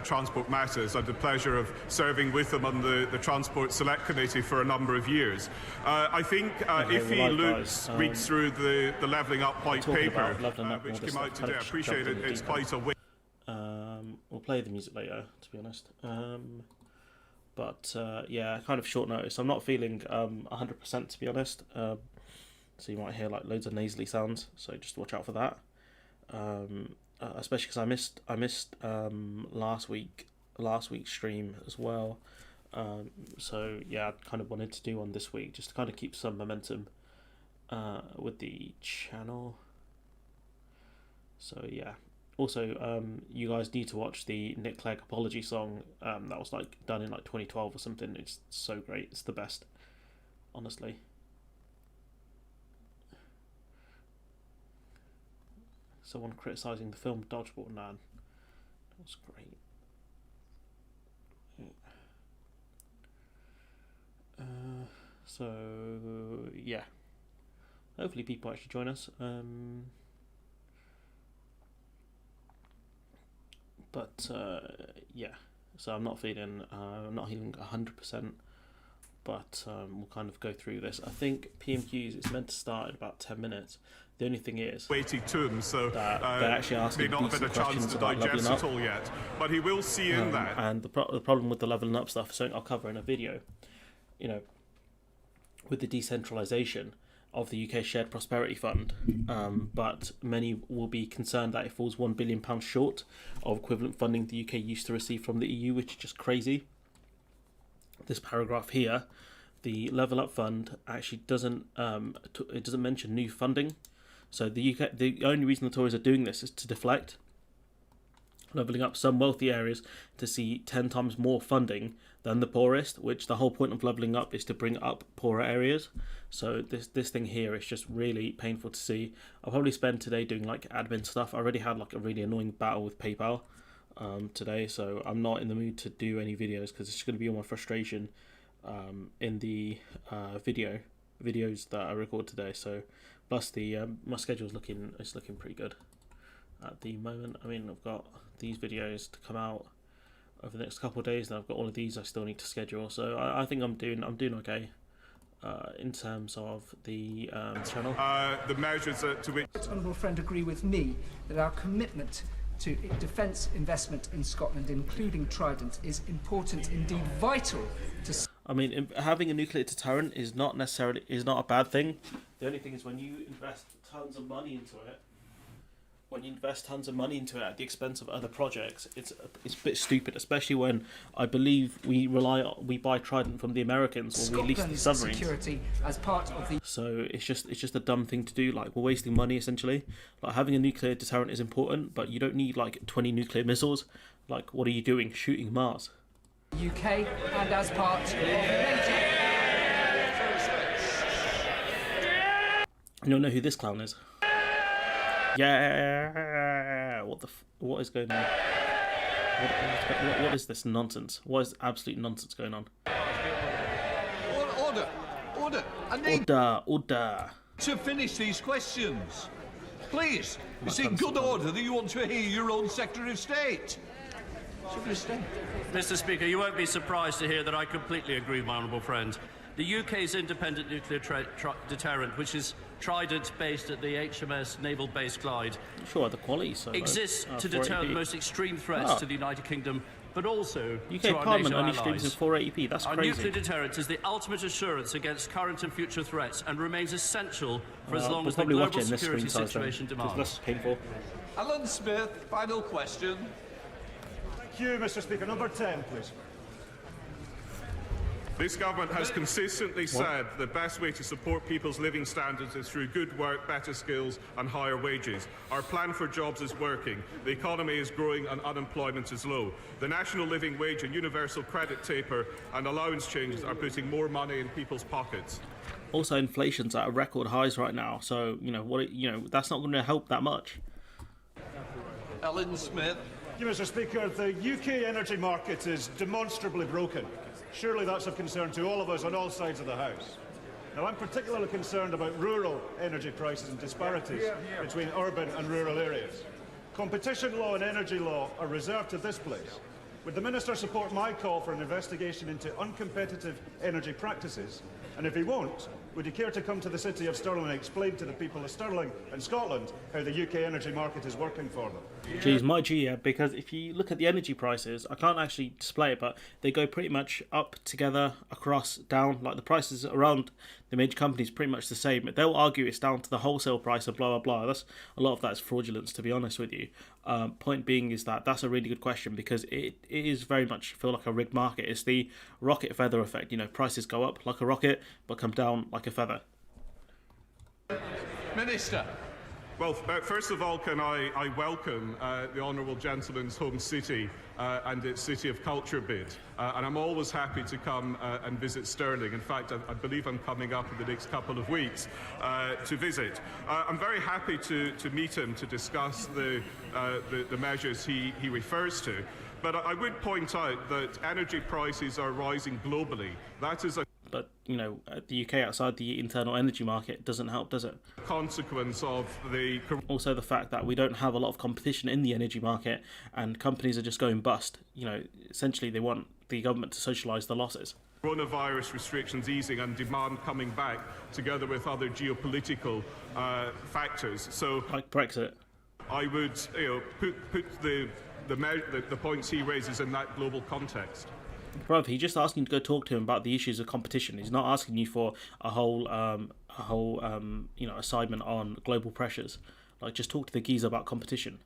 Transport Matters. I had the pleasure of serving with him on the Transport Select Committee for a number of years. I think if he reads through the Levelling Up white paper, which came out today, I appreciate it, it's quite a win. We'll play the music later, to be honest. Yeah, kind of short notice. I'm not feeling 100% to be honest. So you might hear like loads of nasally sounds. So just watch out for that. Especially because I missed last week's stream as well. So yeah, I kind of wanted to do one this week just to kind of keep some momentum with the channel. So yeah. Also, you guys need to watch the Nick Clegg apology song. That was like done in like 2012 or something. It's so great. It's the best, honestly. Someone criticising the film Dodgeball. Man, that was great. So yeah, hopefully people actually join us. Yeah, so I'm not feeling 100%, but we'll kind of go through this. I think PMQs is meant to start in about 10 minutes. The only thing is waiting to him, so they're actually asking may not have had a chance to digest it all yet, but he will see in that. And the problem with the levelling up stuff is something I'll cover in a video. You know, with the decentralisation of the UK Shared Prosperity Fund, but many will be concerned that it falls £1 billion short of equivalent funding the UK used to receive from the EU, which is just crazy. This paragraph here, the Level Up Fund actually doesn't mention new funding. So the only reason the Tories are doing this is to deflect, levelling up some wealthy areas to see 10 times more funding than the poorest, which the whole point of levelling up is to bring up poorer areas. So this thing here is just really painful to see. I'll probably spend today doing like admin stuff. I already had like a really annoying battle with PayPal today, so I'm not in the mood to do any videos because it's going to be all my frustration in the videos that I record today. So plus the my schedule's looking pretty good at the moment. I mean, I've got these videos to come out over the next couple of days, and I've got all of these I still need to schedule. So I think I'm doing okay in terms of the channel. The measures to which Honourable friend agree with me that our commitment to defence investment in Scotland, including Trident, is important, indeed vital to. I mean, having a nuclear deterrent is not a bad thing. The only thing is when you invest tons of money into it. When you invest tons of money into it at the expense of other projects, it's a bit stupid, especially when I believe we buy Trident from the Americans, or we lease the submarines. Security as part of the. So it's just a dumb thing to do. Like, we're wasting money essentially. Like, having a nuclear deterrent is important, but you don't need like 20 nuclear missiles. Like, what are you doing? Shooting Mars? UK and as part of You don't know who this clown is? Yeah. What is going on? What is this nonsense? What is absolute nonsense going on? Order. I need Order. to finish these questions. Please, it's in good order that you want to hear your own Secretary of State. Secretary of State. Mr. Speaker, you won't be surprised to hear that I completely agree with my honourable friend. The UK's independent nuclear deterrent, which is Trident based at the HMS Naval Base Clyde, sure, the quality exists to deter the most extreme threats to the United Kingdom, but also UK to our Parliament NATO only streams in allies. 480p. That's Our crazy. nuclear deterrent is the ultimate assurance against current and future threats and remains essential for as long as the global security situation demands. That's painful. Alan Smith, final question. Thank you, Mr. Speaker. Number 10, please. this government has consistently said the best way to support people's living standards is through good work, better skills and higher wages. Our plan for jobs is working. The economy is growing and unemployment is low. The national living wage and universal credit taper and allowance changes are putting more money in people's pockets. Also, inflation's at record highs right now, so that's not going to help that much. Alan Smith. Thank you, Mr. Speaker. The UK energy market is demonstrably broken. Surely that's of concern to all of us on all sides of the House. Now, I'm particularly concerned about rural energy prices and disparities between urban and rural areas. Competition law and energy law are reserved to this place, Would the Minister support my call for an investigation into uncompetitive energy practices? And if he won't, would you care to come to the City of Stirling and explain to the people of Stirling and Scotland how the UK energy market is working for them? Geez, my G, yeah, because if you look at the energy prices, I can't actually display it, but they go pretty much up, together, across, down. Like the prices around the major companies pretty much the same. They'll argue it's down to the wholesale price of blah, blah, blah. A lot of that is fraudulence, to be honest with you. Point being is that's a really good question because it is very much feel like a rigged market. It's the rocket feather effect. You know, prices go up like a rocket, but come down like a feather. Minister. Well, first of all, can I welcome the Honourable Gentleman's home city and its City of Culture bid. And I'm always happy to come and visit Stirling. In fact, I believe I'm coming up in the next couple of weeks to visit. I'm very happy to meet him to discuss the measures he refers to. But I would point out that energy prices are rising globally. That is a But, you know, the UK outside the internal energy market doesn't help, does it? consequence of the Also the fact that we don't have a lot of competition in the energy market and companies are just going bust. You know, essentially they want the government to socialise the losses. coronavirus restrictions easing and demand coming back, together with other geopolitical factors. So, Like Brexit. I would, put the points he raises in that global context. Bruv, he's just asking you to go talk to him about the issues of competition. He's not asking you for a whole assignment on global pressures. Like, just talk to the geezer about competition.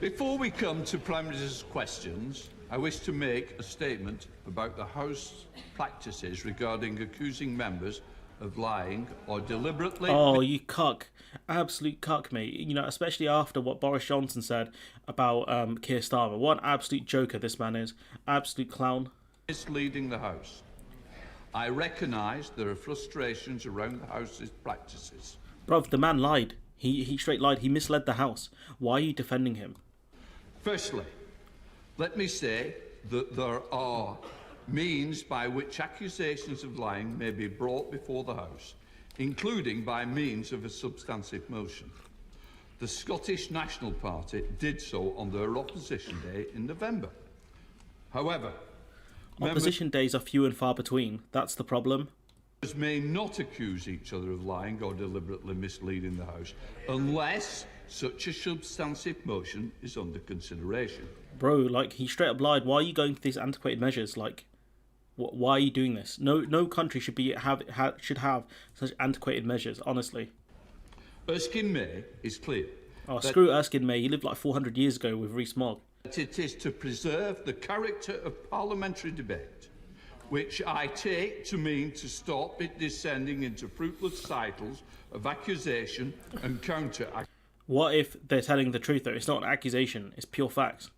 Before we come to Prime Minister's questions, I wish to make a statement about the House practices regarding accusing members of lying or deliberately... Oh, you cuck. Absolute cuck, mate. You know, especially after what Boris Johnson said about Keir Starmer. What an absolute joker this man is. Absolute clown. misleading the House. I recognise there are frustrations around the House's practices. Bruv, the man lied. He straight lied. He misled the House. Why are you defending him? Firstly, let me say that there are means by which accusations of lying may be brought before the House, including by means of a substantive motion. The Scottish National Party did so on their opposition day in November. However, Opposition days are few and far between. That's the problem. members may not accuse each other of lying or deliberately misleading the House unless such a substantive motion is under consideration. Bro, like, he straight up lied. Why are you going to these antiquated measures? Like, why are you doing this? No country should should have such antiquated measures, honestly. Erskine May is clear. Oh, screw Erskine May. He lived like 400 years ago with Rees-Mogg. That it is to preserve the character of parliamentary debate, which I take to mean to stop it descending into fruitless cycles of accusation and counter-accusation. What if they're telling the truth, though? It's not an accusation. It's pure facts.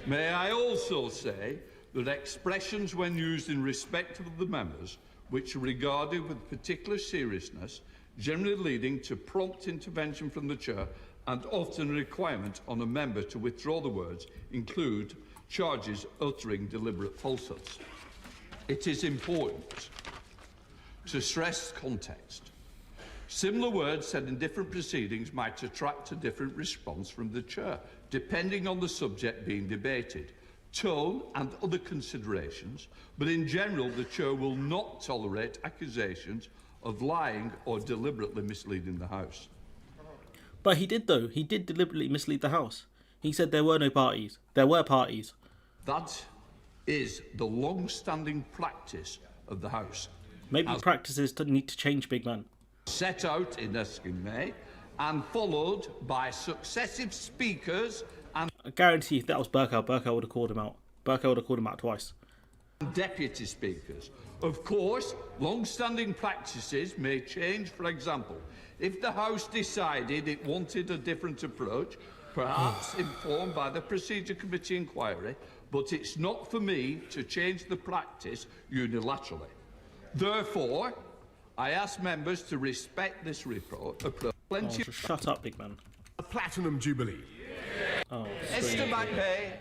May I also say that expressions when used in respect of the members, which are regarded with particular seriousness, generally leading to prompt intervention from the Chair and often a requirement on a member to withdraw the words, include charges uttering deliberate falsehoods. It is important to stress context. Similar words said in different proceedings might attract a different response from the Chair, depending on the subject being debated, tone and other considerations, but in general the Chair will not tolerate accusations of lying or deliberately misleading the House. But he did, though. He did deliberately mislead the House. He said there were no parties. There were parties. That is the long-standing practice of the House. Maybe practices need to change, big man. Set out in Erskine May and followed by successive speakers and I guarantee if that was Burkow would have called him out. Burkow would have called him out twice. deputy speakers. Of course, long-standing practices may change. For example, if the House decided it wanted a different approach, perhaps informed by the Procedure Committee inquiry, but it's not for me to change the practice unilaterally. Therefore, I ask members to respect this approach. Just shut up, big man. A platinum jubilee. Oh, Mr. McVeigh.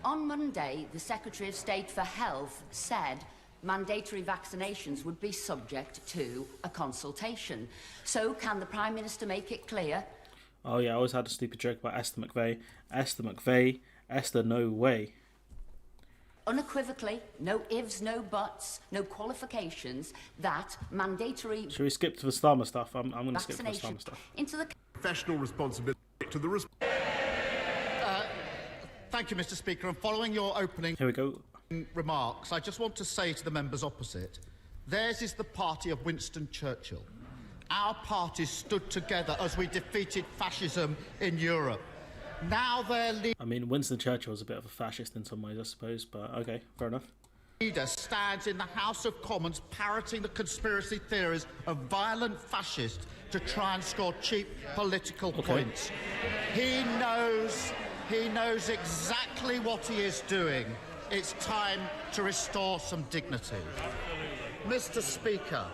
On Monday, the Secretary of State for Health said mandatory vaccinations would be subject to a consultation. So can the Prime Minister make it clear? Oh yeah, I always had a stupid joke about Esther McVeigh. Esther McVeigh. Esther, no way. Unequivocally, no ifs, no buts, no qualifications, that mandatory Should we skip to the Starmer stuff? I'm going to skip to the vaccination Starmer stuff. into the Professional responsibility to the... Thank you, Mr. Speaker. And following your opening Here we go. remarks, I just want to say to the members opposite, theirs is the party of Winston Churchill. Our parties stood together as we defeated fascism in Europe. Now their I mean, Winston Churchill was a bit of a fascist in some ways, I suppose, but okay, fair enough. leader stands in the House of Commons parroting the conspiracy theories of violent fascists to try and score cheap political points. He knows exactly what he is doing. It's time to restore some dignity. Mr. Speaker,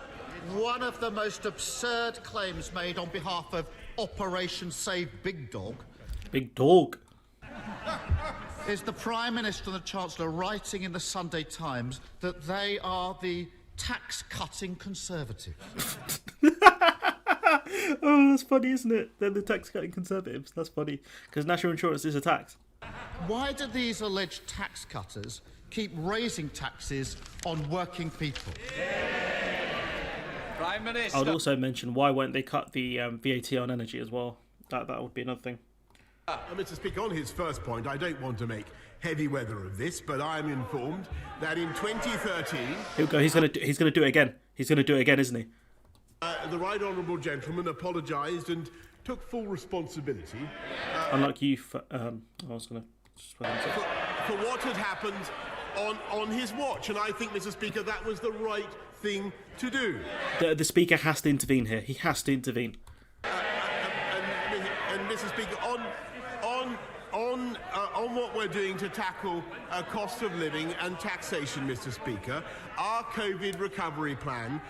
one of the most absurd claims made on behalf of Operation Save Big Dog is the Prime Minister and the Chancellor writing in the Sunday Times that they are the tax-cutting Conservatives. Oh, that's funny, isn't it? They're the tax-cutting Conservatives. That's funny, because national insurance is a tax. Why do these alleged tax cutters keep raising taxes on working people? Prime Minister. I would also mention, why won't they cut the VAT on energy as well? That would be another thing. Mr. Speaker, on his first point, I don't want to make heavy weather of this, but I am informed that in 2013... Here we go, he's gonna do it again. He's going to do it again, isn't he? the right honourable gentleman apologised and took full responsibility... Unlike you, I was going to... For what had happened on his watch, and I think, Mr. Speaker, that was the right thing to do. The Speaker has to intervene here. He has to intervene. And Mr. Speaker, on what we're doing to tackle cost of living and taxation, Mr. Speaker, our COVID recovery plan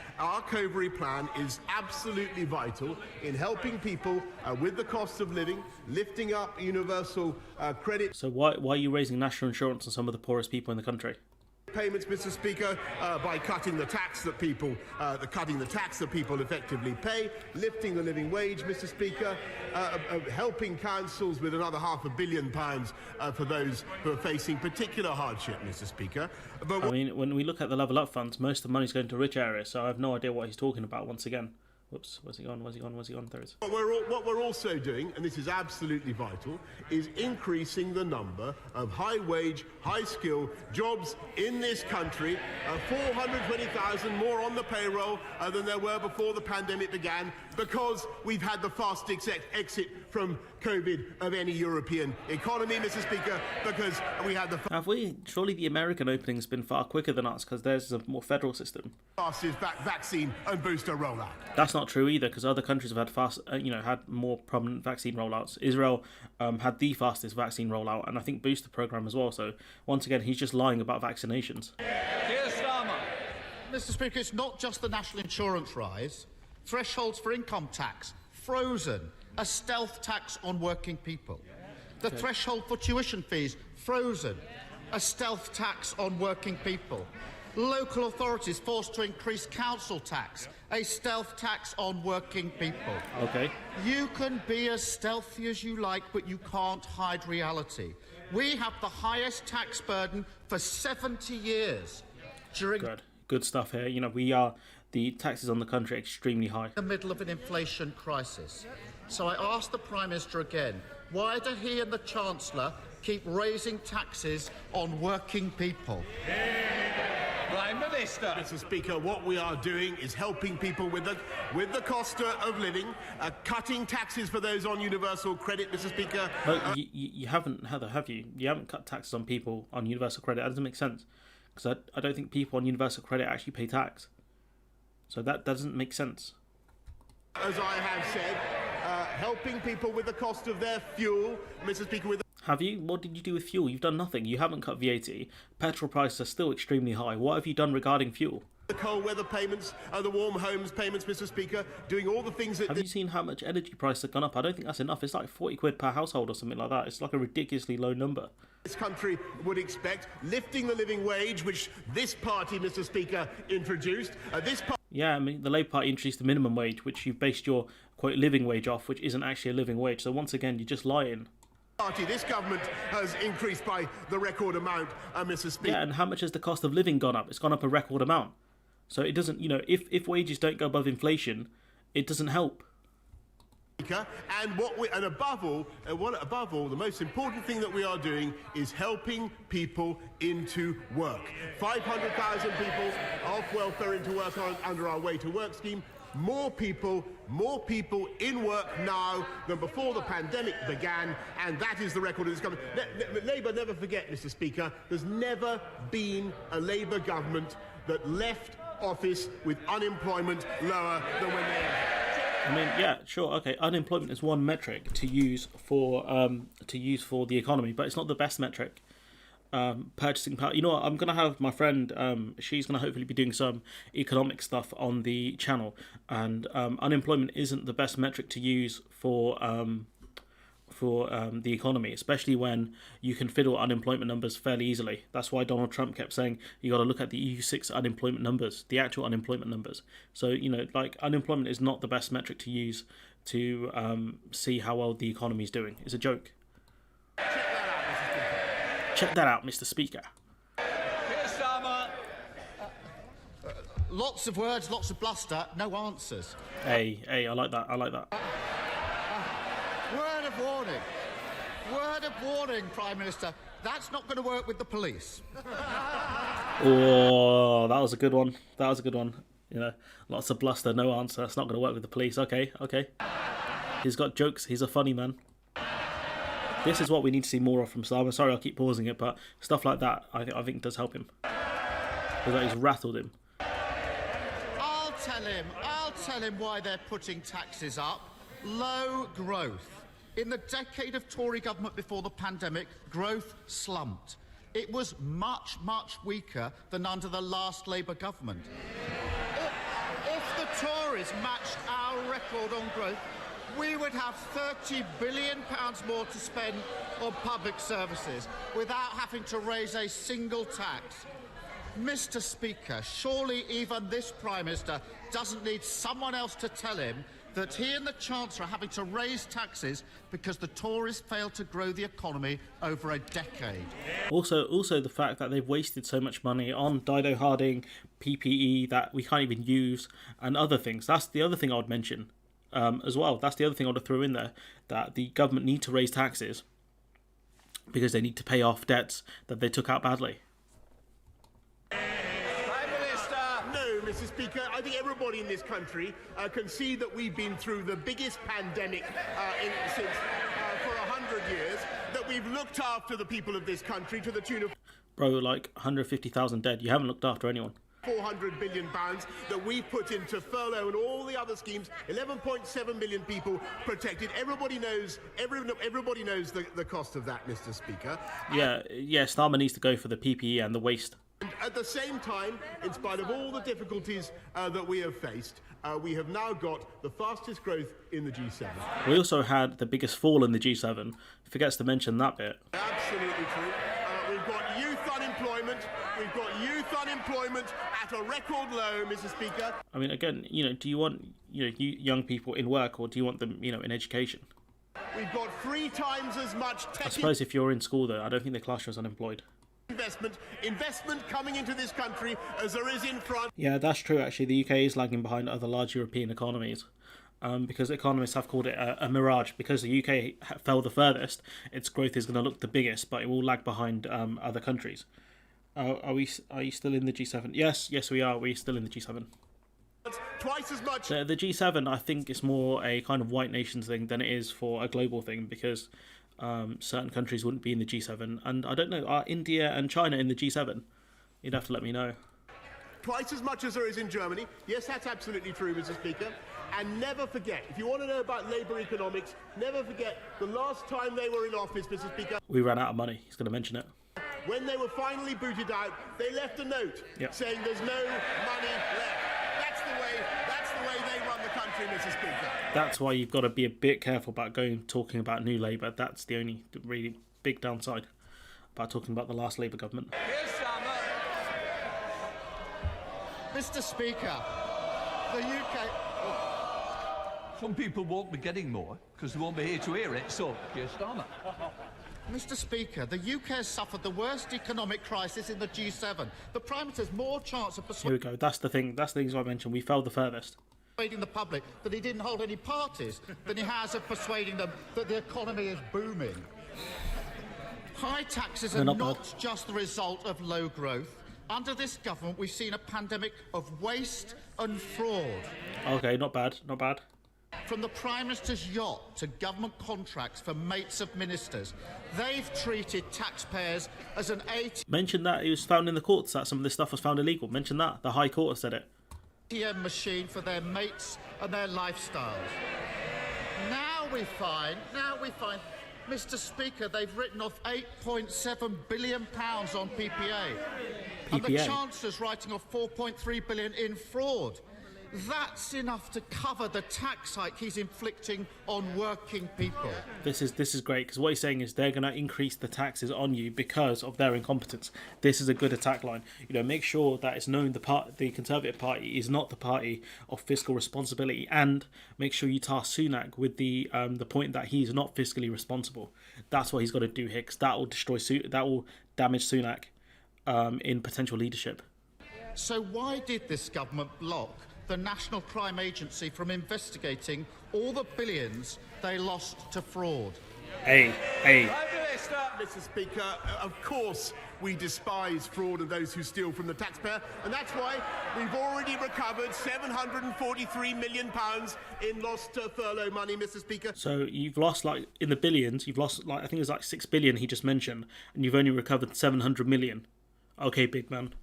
is absolutely vital in helping people with the cost of living, lifting up universal credit. So why are you raising national insurance on some of the poorest people in the country? Payments, Mr. Speaker, by cutting the tax that people effectively pay, lifting the living wage, Mr. Speaker, helping councils with another £500 million for those who are facing particular hardship, Mr. Speaker. But I mean, when we look at the Level Up funds, most of the money's going to rich areas, so I have no idea what he's talking about once again. Whoops, where's he gone? There it is. What we're also doing, and this is absolutely vital, is increasing the number of high-wage, high-skill jobs in this country. 420,000 more on the payroll than there were before the pandemic began, because we've had the fastest exit from COVID of any European economy, Mr. Speaker, because we had the... Have we? Surely the American opening's been far quicker than us, because theirs is a more federal system. fastest vaccine and booster rollout. That's not true either, because other countries have had had more prominent vaccine rollouts. Israel had the fastest vaccine rollout, and I think booster program as well. So once again, he's just lying about vaccinations. Keir Starmer. Mr. Speaker, it's not just the national insurance rise. Thresholds for income tax, frozen. A stealth tax on working people. The threshold for tuition fees, frozen. A stealth tax on working people. Local authorities forced to increase council tax, a stealth tax on working people. Okay. You can be as stealthy as you like, but you can't hide reality. We have the highest tax burden for 70 years. During Good stuff here. The taxes on the country are extremely high. the middle of an inflation crisis. So I ask the Prime Minister again, why do he and the Chancellor keep raising taxes on working people? Prime Minister. Mr. Speaker, what we are doing is helping people with the cost of living, cutting taxes for those on universal credit, Mr. Speaker. But you haven't, Heather, have you? You haven't cut taxes on people on universal credit. That doesn't make sense. Because I don't think people on universal credit actually pay tax. So that doesn't make sense. As I have said, helping people with the cost of their fuel, Mr. Speaker, with... Have you? What did you do with fuel? You've done nothing. You haven't cut VAT. Petrol prices are still extremely high. What have you done regarding fuel? The cold weather payments, the warm homes payments, Mr. Speaker, doing all the things that... Have you seen how much energy prices have gone up? I don't think that's enough. It's like 40 quid per household or something like that. It's like a ridiculously low number. This country would expect, lifting the living wage, which this party, Mr. Speaker, introduced. Yeah, I mean, the Labour Party introduced the minimum wage, which you've based your, quote, living wage off, which isn't actually a living wage. So once again, you're just lying. This government has increased by the record amount, Mr. Speaker. Yeah, and how much has the cost of living gone up? It's gone up a record amount. So it doesn't, you know, if wages don't go above inflation, it doesn't help. And above all, the most important thing that we are doing is helping people into work. 500,000 people off welfare into work under our Way to Work scheme. More people in work now than before the pandemic began, and that is the record of this government. Labour, never forget, Mr. Speaker, there's never been a Labour government that left office with unemployment lower than when they I mean, yeah, sure, okay. Unemployment is one metric to use for the economy, but it's not the best metric. Purchasing power. You know what? I'm gonna have my friend. She's gonna hopefully be doing some economic stuff on the channel, and unemployment isn't the best metric to use for the economy, especially when you can fiddle unemployment numbers fairly easily. That's why Donald Trump kept saying you got to look at the EU6 unemployment numbers, the actual unemployment numbers. So, you know, like, unemployment is not the best metric to use to see how well the economy is doing. It's a joke. Check that out, Mr. Speaker. Lots of words, lots of bluster, no answers. Hey, I like that. I like that. Word of warning. Word of warning, Prime Minister. That's not going to work with the police. Oh, that was a good one. That was a good one. You know, lots of bluster, no answer. That's not going to work with the police. Okay. He's got jokes. He's a funny man. This is what we need to see more of from Starmer. Sorry, I'll keep pausing it, but stuff like that, I think does help him. Because he's rattled him. I'll tell him why they're putting taxes up. Low growth. In the decade of Tory government before the pandemic, growth slumped. It was much, much weaker than under the last Labour government. If the Tories matched our record on growth, we would have £30 billion more to spend on public services without having to raise a single tax. Mr. Speaker, surely even this Prime Minister doesn't need someone else to tell him that he and the Chancellor are having to raise taxes because the Tories failed to grow the economy over a decade. Also the fact that they've wasted so much money on Dido Harding, PPE that we can't even use, and other things. That's the other thing I would mention as well. That's the other thing I would throw in there, that the government need to raise taxes because they need to pay off debts that they took out badly. Mr. Speaker, I think everybody in this country can see that we've been through the biggest pandemic since for 100 years, that we've looked after the people of this country to the tune of... Bro, like 150,000 dead. You haven't looked after anyone. £400 billion that we've put into furlough and all the other schemes. 11.7 million people protected. Everybody knows the cost of that, Mr. Speaker. Yeah, Starmer needs to go for the PPE and the waste. And at the same time, in spite of all the difficulties that we have faced, we have now got the fastest growth in the G7. We also had the biggest fall in the G7. Forgets to mention that bit. Absolutely true. We've got youth unemployment. We've got youth unemployment at a record low, Mr. Speaker. I mean, again, do you want young people in work, or do you want them in education? We've got 3 times as much tech. I suppose if you're in school, though, I don't think they class you as unemployed. Investment coming into this country as there is in France. Yeah, that's true, actually. The UK is lagging behind other large European economies because economists have called it a mirage. Because the UK fell the furthest, its growth is going to look the biggest, but it will lag behind other countries. Are you still in the G7? Yes, we are. We're still in the G7. Twice as much. The G7, I think, is more a kind of white nations thing than it is for a global thing, because certain countries wouldn't be in the G7. And I don't know, are India and China in the G7? You'd have to let me know. Twice as much as there is in Germany. Yes, that's absolutely true, Mr. Speaker. And never forget, if you want to know about Labour economics, never forget the last time they were in office, Mr. Speaker. We ran out of money. He's going to mention it. When they were finally booted out, they left a note saying there's no money left. That's the way they run the country, Mr. Speaker. That's why you've got to be a bit careful about talking about New Labour. That's the only really big downside about talking about the last Labour government. Mr. Speaker, the UK... Some people won't be getting more because they won't be here to hear it, so Keir Starmer. Mr. Speaker, the UK has suffered the worst economic crisis in the G7. The Prime Minister has more chance of Here we go. That's the thing. That's the things I mentioned. We fell the furthest. persuading the public that he didn't hold any parties than he has of persuading them that the economy is booming. High taxes are not just the result of low growth. Under this government, we've seen a pandemic of waste and fraud. Okay, not bad, not bad. From the Prime Minister's yacht to government contracts for mates of ministers, they've treated taxpayers as an Mention that it was found in the courts that some of this stuff was found illegal. Mention that. The High Court has said it. ATM machine for their mates and their lifestyles. Now we find, Mr. Speaker, they've written off £8.7 billion on PPA. And the Chancellor's writing off £4.3 billion in fraud. That's enough to cover the tax hike he's inflicting on working people. This is great, because what he's saying is they're going to increase the taxes on you because of their incompetence. This is a good attack line. You know, make sure that it's known the Conservative Party is not the party of fiscal responsibility, and make sure you task Sunak with the point that he's not fiscally responsible. That's what he's got to do here, because that will destroy that will damage Sunak in potential leadership. So why did this government block the National Crime Agency from investigating all the billions they lost to fraud? Hey. Mr. Speaker, of course we despise fraud and those who steal from the taxpayer, and that's why we've already recovered £743 million in lost furlough money, Mr. Speaker. So you've lost, like, in the billions, you've lost, like, I think it was like 6 billion he just mentioned, and you've only recovered 700 million. Okay, big man.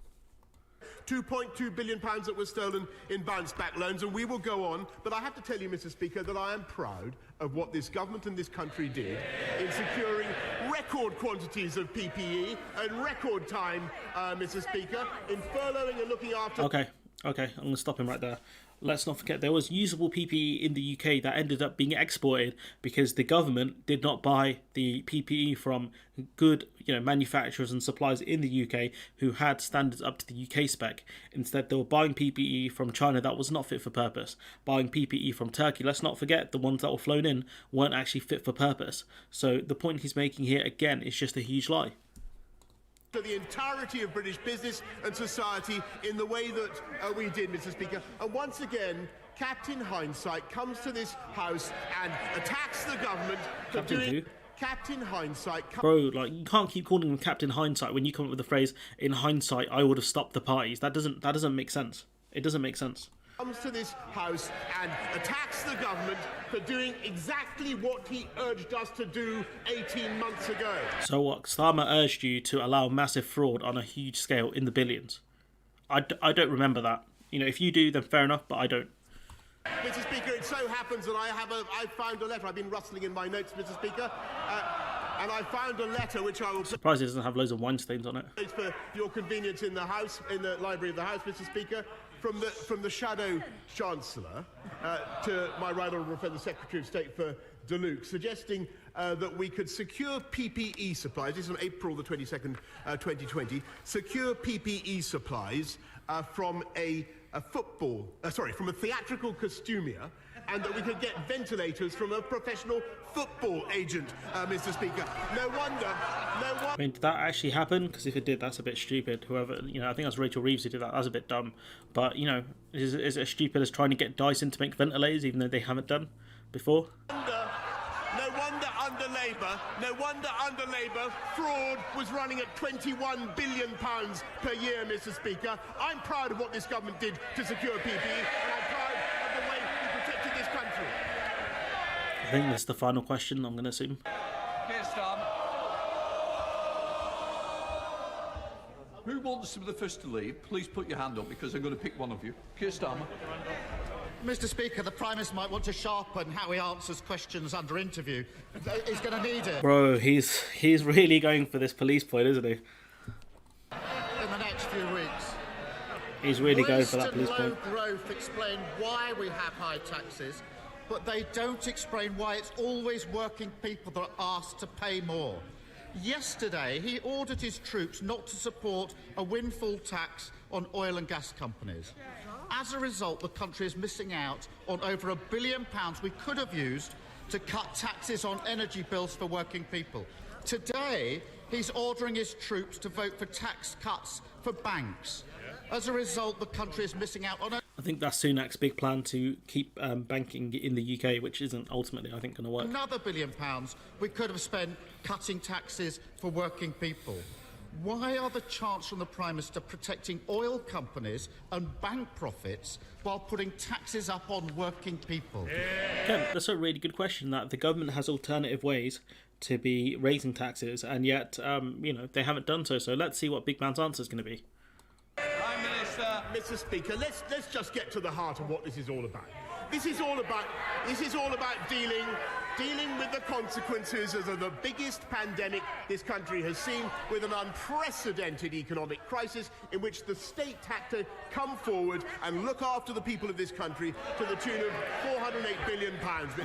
£2.2 billion that was stolen in bounce-back loans, and we will go on. But I have to tell you, Mr. Speaker, that I am proud of what this government and this country did in securing record quantities of PPE and record time, Mr. Speaker, in furloughing and looking after... Okay, I'm going to stop him right there. Let's not forget there was usable PPE in the UK that ended up being exported because the government did not buy the PPE from good, manufacturers and suppliers in the UK who had standards up to the UK spec. Instead, they were buying PPE from China that was not fit for purpose. Buying PPE from Turkey, let's not forget, the ones that were flown in weren't actually fit for purpose. So the point he's making here, again, is just a huge lie. To the entirety of British business and society in the way that we did, Mr. Speaker. And once again, Captain Hindsight comes to this House and attacks the government for doing... Captain Hindsight... Bro, like, you can't keep calling him Captain Hindsight when you come up with the phrase, in hindsight, I would have stopped the parties. That doesn't make sense. It doesn't make sense. Comes to this House and attacks the government for doing exactly what he urged us to do 18 months ago. So what? Starmer urged you to allow massive fraud on a huge scale in the billions. I don't remember that. If you do, then fair enough, but I don't. Mr. Speaker, it so happens that I found a letter. I've been rustling in my notes, Mr. Speaker, and I found a letter which I will... Surprised it doesn't have loads of wine stains on it. It's for your convenience in the House, in the library of the House, Mr. Speaker. From the Shadow Chancellor to my right honourable friend, the Secretary of State for Deluxe, suggesting that we could secure PPE supplies. This is on April the 22nd, 2020. Secure PPE supplies from from a theatrical costumier, and that we could get ventilators from a professional football agent, Mr. Speaker. No wonder. I mean, did that actually happen? Because if it did, that's a bit stupid. Whoever, I think that's Rachel Reeves who did that. That's a bit dumb. But, is it as stupid as trying to get Dyson to make ventilators, even though they haven't done before? No wonder under Labour, fraud was running at £21 billion per year, Mr. Speaker. I'm proud of what this government did to secure PPE, and I'm proud of the way we protected this country. I think that's the final question, I'm going to assume. Keir Starmer. Who wants to be the first to leave? Please put your hand up, because I'm going to pick one of you. Keir Starmer. Mr. Speaker, the Prime Minister might want to sharpen how he answers questions under interview. He's going to need it. Bro, he's really going for this police point, isn't he? In the next few weeks. He's really going for that police point. Waste and low growth explain why we have high taxes, but they don't explain why it's always working people that are asked to pay more. Yesterday, he ordered his troops not to support a windfall tax on oil and gas companies. As a result, the country is missing out on over £1 billion we could have used to cut taxes on energy bills for working people. Today, he's ordering his troops to vote for tax cuts for banks. As a result, the country is missing out on... I think that's Sunak's big plan to keep banking in the UK, which isn't ultimately, I think, going to work. Another £1 billion we could have spent cutting taxes for working people. Why are the Chancellor and the Prime Minister protecting oil companies and bank profits while putting taxes up on working people? Again, that's a really good question, that the government has alternative ways to be raising taxes, and yet, they haven't done so. So let's see what Big Man's answer is going to be. Prime Minister. Mr. Speaker, let's just get to the heart of what this is all about. This is all about dealing with the consequences of the biggest pandemic this country has seen, with an unprecedented economic crisis in which the state had to come forward and look after the people of this country to the tune of £408 billion.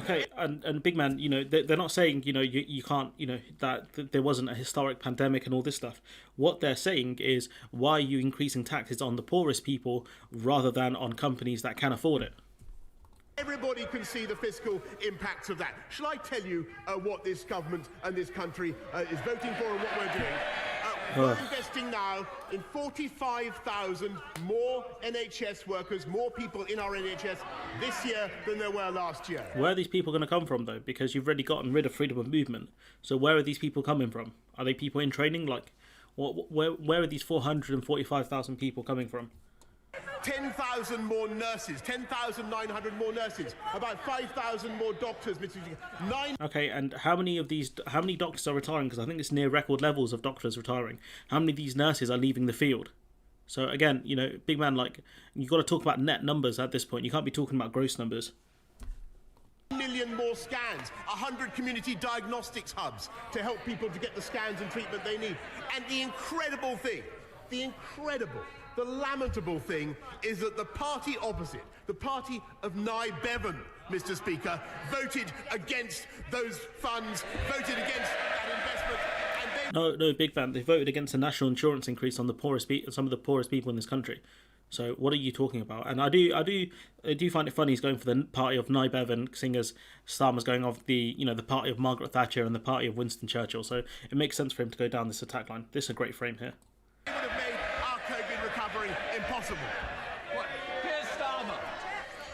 Okay, and Big Man, they're not saying, you can't, that there wasn't a historic pandemic and all this stuff. What they're saying is, why are you increasing taxes on the poorest people rather than on companies that can afford it? Everybody can see the fiscal impacts of that. Shall I tell you what this government and this country is voting for and what we're doing? We're investing now in 45,000 more NHS workers, more people in our NHS this year than there were last year. Where are these people going to come from, though? Because you've already gotten rid of freedom of movement. So where are these people coming from? Are they people in training? Where are these 445,000 people coming from? 10,000 more nurses, 10,900 more nurses, about 5,000 more doctors, Mr. Speaker. Okay, and how many doctors are retiring? Because I think it's near record levels of doctors retiring. How many of these nurses are leaving the field? So again, Big Man, you've got to talk about net numbers at this point. You can't be talking about gross numbers. 1 million more scans, 100 community diagnostics hubs to help people to get the scans and treatment they need. And the incredible thing, the lamentable thing is that the party opposite, the party of Nye Bevan, Mr. Speaker, voted against those funds, voted against that investment. No, Big Man. They voted against a national insurance increase on some of the poorest people in this country. So what are you talking about? And I do find it funny he's going for the party of Nye Bevan, seeing as Starmer's going off the party of Margaret Thatcher and the party of Winston Churchill. So it makes sense for him to go down this attack line. This is a great frame here. It would have made our COVID recovery impossible. What? Keir Starmer.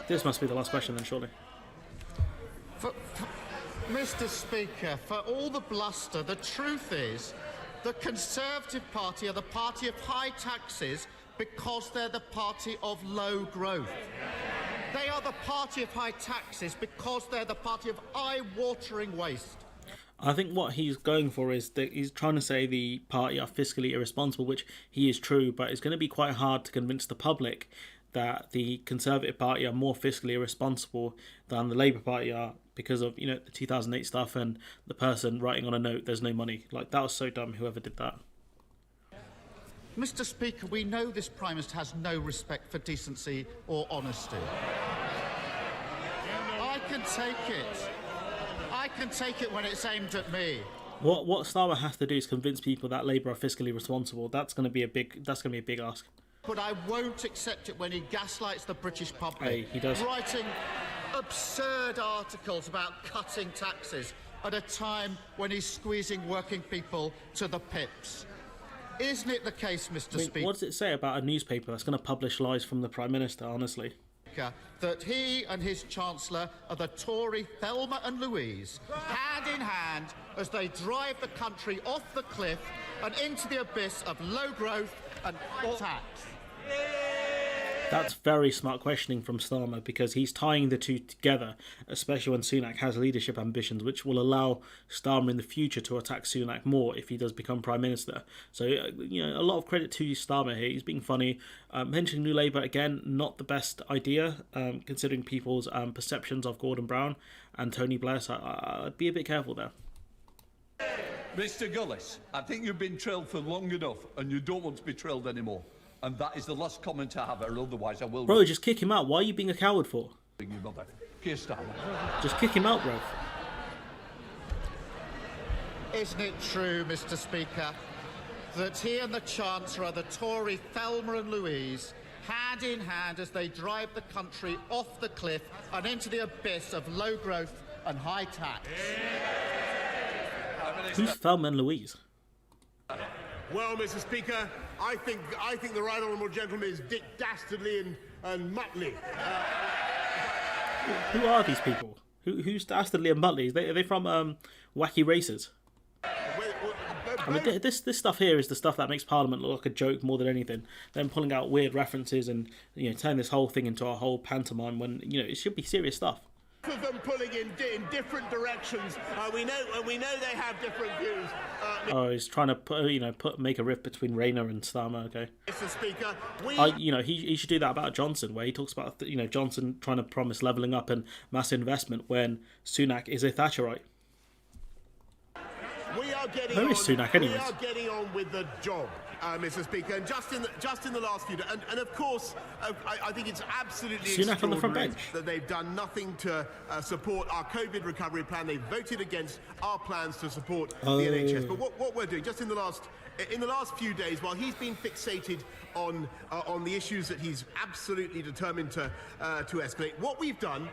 This must be the last question then, surely. Mr. Speaker, for all the bluster, the truth is the Conservative Party are the party of high taxes because they're the party of low growth. They are the party of high taxes because they're the party of eye-watering waste. I think what he's going for is that he's trying to say the party are fiscally irresponsible, which he is true, but it's going to be quite hard to convince the public that the Conservative Party are more fiscally irresponsible than the Labour Party are because of, the 2008 stuff and the person writing on a note, there's no money. That was so dumb, whoever did that. Mr. Speaker, we know this Prime Minister has no respect for decency or honesty. I can take it when it's aimed at me. What Starmer has to do is convince people that Labour are fiscally responsible. That's going to be a big ask. But I won't accept it when he gaslights the British public. Hey, he does. Writing absurd articles about cutting taxes at a time when he's squeezing working people to the pips. Isn't it the case, Mr. Speaker? What does it say about a newspaper that's going to publish lies from the Prime Minister, honestly? That he and his Chancellor are the Tory Thelma and Louise, hand in hand, as they drive the country off the cliff and into the abyss of low growth and tax. That's very smart questioning from Starmer, because he's tying the two together, especially when Sunak has leadership ambitions, which will allow Starmer in the future to attack Sunak more if he does become Prime Minister. So, a lot of credit to Starmer here. He's being funny. Mentioning New Labour, again, not the best idea, considering people's perceptions of Gordon Brown and Tony Blair. So I'd be a bit careful there. Mr. Gullis, I think you've been trilled for long enough and you don't want to be trilled anymore. And that is the last comment I have, or otherwise I will... Bro, just kick him out. Why are you being a coward for? Your mother. Keir Starmer. Just kick him out, bro. Isn't it true, Mr. Speaker? that he and the Chancellor, the Tory Thelma and Louise, hand in hand as they drive the country off the cliff and into the abyss of low growth and high tax. Who's Thelma and Louise? Well, Mr. Speaker, I think the right honourable gentleman is Dick Dastardly and Muttley. Who are these people? Who's Dastardly and Muttley? Are they from Wacky Races? I mean, this stuff here is the stuff that makes Parliament look like a joke more than anything. Them pulling out weird references and turning this whole thing into a whole pantomime when it should be serious stuff. Of them pulling in different directions. We know they have different views. He's trying to make a rift between Rayner and Starmer. Okay. Mr. Speaker, he should do that about Johnson, where he talks about Johnson trying to promise levelling up and mass investment when Sunak is a Thatcherite. Where is Sunak, anyways? We are getting on with the job, Mr. Speaker, and just in the last few days, and of course, I think it's absolutely Sunak on the front extraordinary bench that they've done nothing to support our COVID recovery plan. They voted against our plans to support the NHS. But what we're doing, just in the last few days, while he's been fixated on the issues that he's absolutely determined to escalate, what we've done,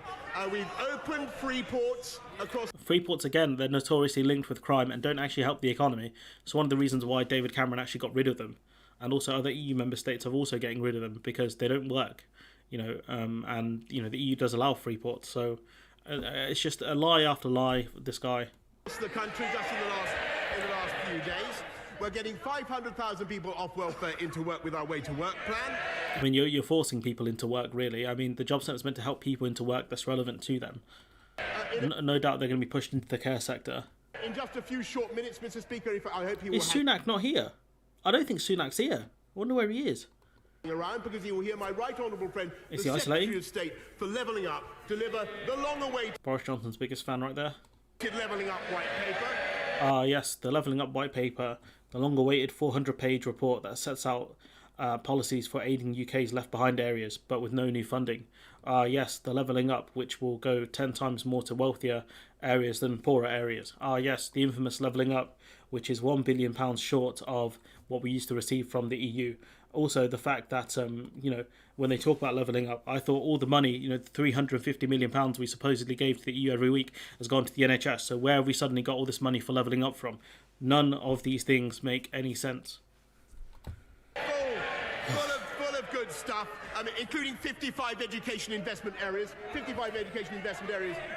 we've opened free ports across. Free ports, again, they're notoriously linked with crime and don't actually help the economy. It's one of the reasons why David Cameron actually got rid of them, and also other EU member states are also getting rid of them because they don't work. And the EU does allow free ports, so it's just a lie after lie. This guy. The country just in the last few days. We're getting 500,000 people off welfare into work with our Way to Work plan. I mean, you're forcing people into work, really. I mean, the job centre's meant to help people into work that's relevant to them. No doubt they're going to be pushed into the care sector. In just a few short minutes, Mr. Speaker, I hope he will. Is Sunak not here? I don't think Sunak's here. I wonder where he is. Around because he will hear my right honourable friend, the Is he Secretary isolating? of State for levelling up, deliver the long-awaited Boris Johnson's biggest fan right there. levelling up white paper. Yes, the levelling up white paper, the long-awaited 400-page report that sets out policies for aiding UK's left-behind areas, but with no new funding. Yes, the levelling up, which will go 10 times more to wealthier areas than poorer areas. Yes, the infamous levelling up, which is £1 billion short of what we used to receive from the EU. Also, the fact that, when they talk about levelling up, I thought all the money, the £350 million we supposedly gave to the EU every week has gone to the NHS. So where have we suddenly got all this money for levelling up from? None of these things make any sense. Full of good stuff, including 55 education investment areas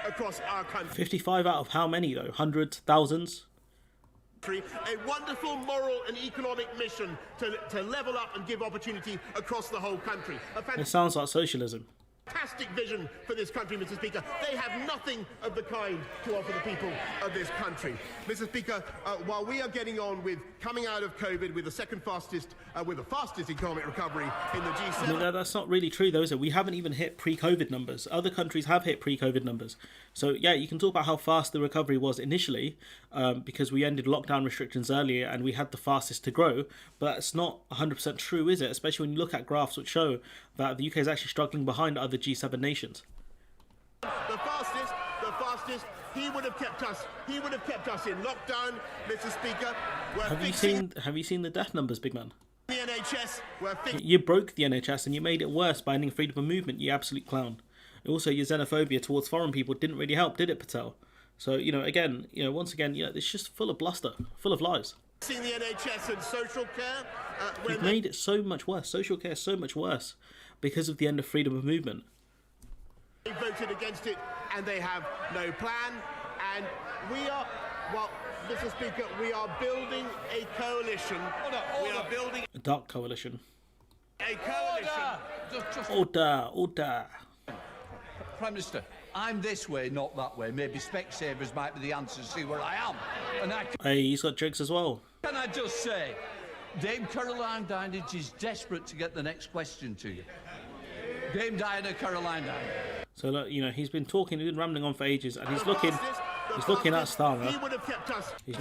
across our country. 55 out of how many, though? Hundreds? Thousands? A wonderful moral and economic mission to level up and give opportunity across the whole country. It sounds like socialism. Fantastic vision for this country, Mr. Speaker. They have nothing of the kind to offer the people of this country. Mr. Speaker, while we are getting on with coming out of COVID with the fastest economic recovery in the G7. I mean, that's not really true, though, is it? We haven't even hit pre-COVID numbers. Other countries have hit pre-COVID numbers. So, yeah, you can talk about how fast the recovery was initially because we ended lockdown restrictions earlier and we had the fastest to grow. But that's not 100% true, is it? Especially when you look at graphs which show that the UK is actually struggling behind other G7 nations. The fastest. He would have kept us in lockdown, Mr. Speaker. Have you seen the death numbers, big man? The NHS. You broke the NHS and you made it worse by ending freedom of movement, you absolute clown. Also, your xenophobia towards foreign people didn't really help, did it, Patel? So, once again, it's just full of bluster, full of lies. Seeing the NHS and social care. You've made it so much worse. Social care so much worse because of the end of freedom of movement. They voted against it and they have no plan. And we are, Mr. Speaker, we are building a coalition. We are building a dark coalition. A coalition. Order. Prime Minister, I'm this way, not that way. Maybe Specsavers might be the answer to see where I am. And Hey, he's got jokes as well. Can I just say, Dame Caroline Dinage is desperate to get the next question to you. Dame Diana Caroline Dinage. So look, he's been rambling on for ages, and he's looking at Starmer. He's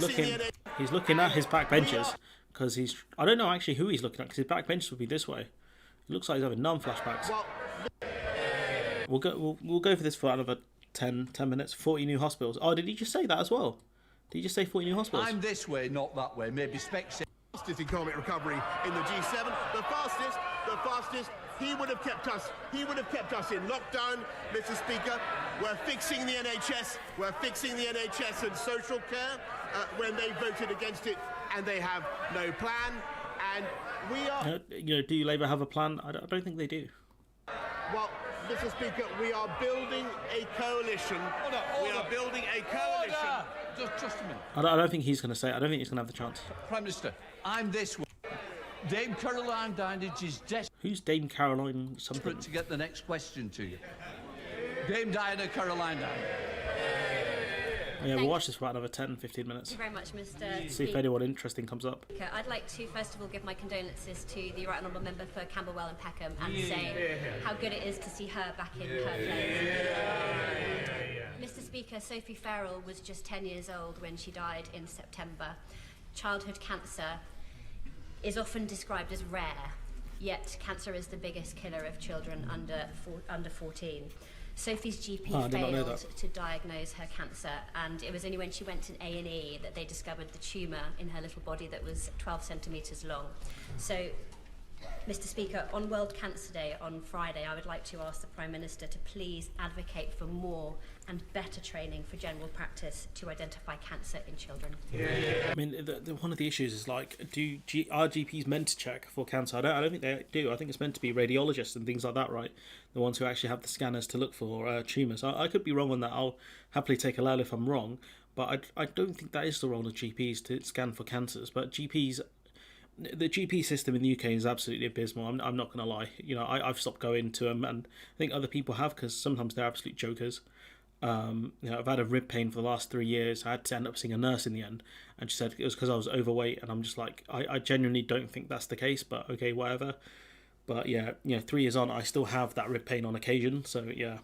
looking at his backbenchers because I don't know actually who he's looking at because his backbenchers would be this way. It looks like he's having numb flashbacks. We'll go for this for another 10 minutes. 40 new hospitals. Oh, did he just say that as well? Did he just say 40 new hospitals? I'm this way, not that way. Maybe Specsavers. fastest economic recovery in the G7, the fastest. He would have kept us in lockdown, Mr. Speaker. We're fixing the NHS and social care when they voted against it, and they have no plan. And we are... do Labour have a plan? I don't think they do. Well, Mr. Speaker, we are building a coalition. Order. We are building a coalition. Just a minute. I don't think he's going to say it. I don't think he's going to have the chance. Prime Minister, I'm this one. Dame Caroline Dinenage is desperate. Who's Dame Caroline something? To get the next question to you. Dame Diana Caroline Dinenage. Yeah, we'll watch this for about another 10-15 minutes. Thank you very much, Mr. See if anyone interesting comes up. I'd like to first of all give my condolences to the Right Honourable Member for Camberwell and Peckham and say how good it is to see her back in her place. Mr. Speaker, Sophie Farrell was just 10 years old when she died in September. Childhood cancer is often described as rare, yet cancer is the biggest killer of children under 14. Sophie's GP failed to diagnose her cancer, and it was only when she went to A&E that they discovered the tumour in her little body that was 12 centimetres long. So, Mr. Speaker, on World Cancer Day on Friday, I would like to ask the Prime Minister to please advocate for more and better training for general practice to identify cancer in children. I mean, one of the issues is like, are GPs meant to check for cancer? I don't think they do. I think it's meant to be radiologists and things like that, right? The ones who actually have the scanners to look for tumours. I could be wrong on that. I'll happily take a L if I'm wrong, but I don't think that is the role of GPs to scan for cancers. But GPs... The GP system in the UK is absolutely abysmal. I'm not going to lie. I've stopped going to them, and I think other people have, because sometimes they're absolute jokers. I've had a rib pain for the last 3 years. I had to end up seeing a nurse in the end, and she said it was because I was overweight, and I'm just like, I genuinely don't think that's the case, but okay, whatever. But yeah, 3 years on, I still have that rib pain on occasion, so yeah.